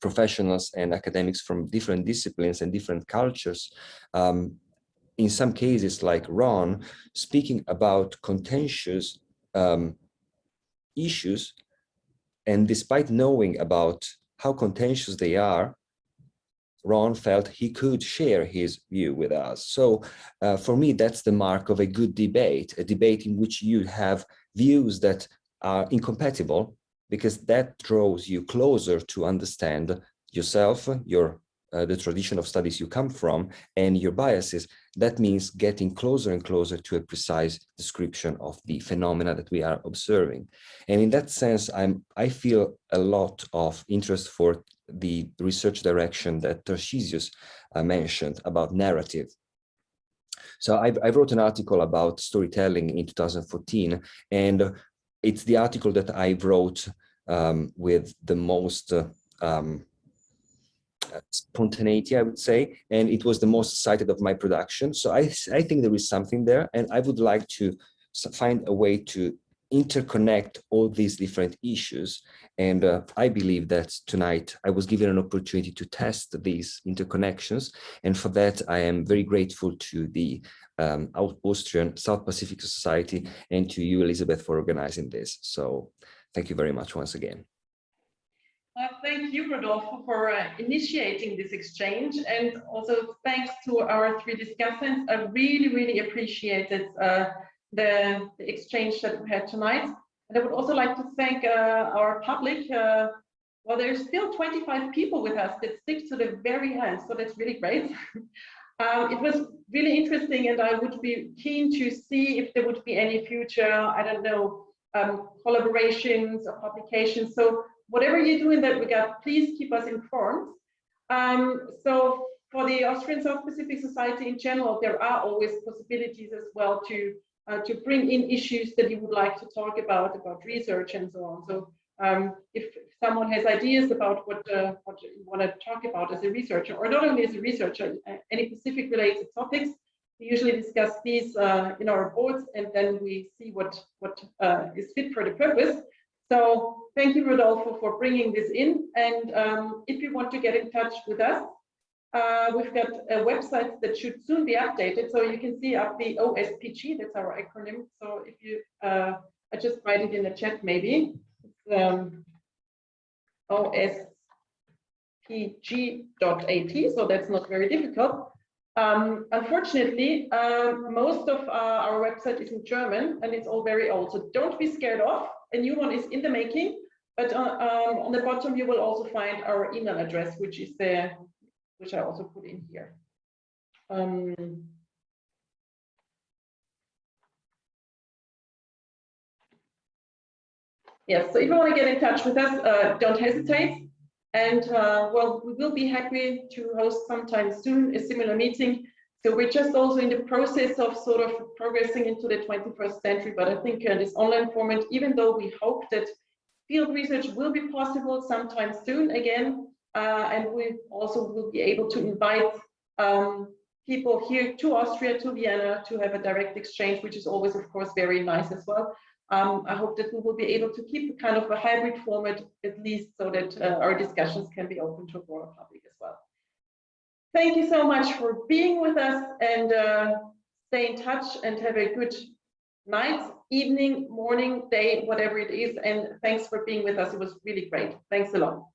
Speaker 2: professionals and academics from different disciplines and different cultures, in some cases like Ron, speaking about contentious issues, and despite knowing about how contentious they are, Ron felt he could share his view with us. So for me, that's the mark of a good debate, a debate in which you have views that are incompatible, because that draws you closer to understand yourself, the tradition of studies you come from, and your biases. That means getting closer and closer to a precise description of the phenomena that we are observing. And in that sense, I feel a lot of interest for the research direction that Tarcisius mentioned about narrative. So I wrote an article about storytelling in 2014, and it's the article that I wrote with the most spontaneity, I would say, and it was the most cited of my production. So I think there is something there, and I would like to find a way to interconnect all these different issues. And I believe that tonight I was given an opportunity to test these interconnections. And for that, I am very grateful to the Austrian-South Pacific Society and to you, Elisabeth, for organizing this. So thank you very much once again.
Speaker 1: Thank you, Rodolfo, for initiating this exchange, and also thanks to our three discussants. I really, really appreciated the exchange that we had tonight. And I would also like to thank our public. Well, there's still 25 people with us that stick to the very end, so that's really great. It was really interesting, and I would be keen to see if there would be any future, I don't know, collaborations or publications. So whatever you do in that regard, please keep us informed. So for the Austrian-South Pacific Society in general, there are always possibilities as well to bring in issues that you would like to talk about research and so on. So if someone has ideas about what you want to talk about as a researcher, or not only as a researcher, any Pacific related topics, we usually discuss these in our boards, and then we see what is fit for the purpose. So thank you, Rodolfo, for bringing this in. And if you want to get in touch with us, we've got a website that should soon be updated. So you can see up the OSPG, that's our acronym. So if you, I just write it in the chat maybe. OSPG.at, so that's not very difficult. Unfortunately, most of our website is in German and it's all very old, so don't be scared off. A new one is in the making, but on the bottom you will also find our email address, which is there, which I also put in here. Yes, so if you want to get in touch with us, don't hesitate. And well, we will be happy to host sometime soon a similar meeting. So we're just also in the process of sort of progressing into the 21st century. But I think this online format, even though we hope that field research will be possible sometime soon again, and we also will be able to invite people here to Austria, to Vienna, to have a direct exchange, which is always, of course, very nice as well. I hope that we will be able to keep kind of a hybrid format, at least, so that our discussions can be open to a broader public as well. Thank you so much for being with us, and stay in touch and have a good night, evening, morning, day, whatever it is. And thanks for being with us. It was really great. Thanks a lot.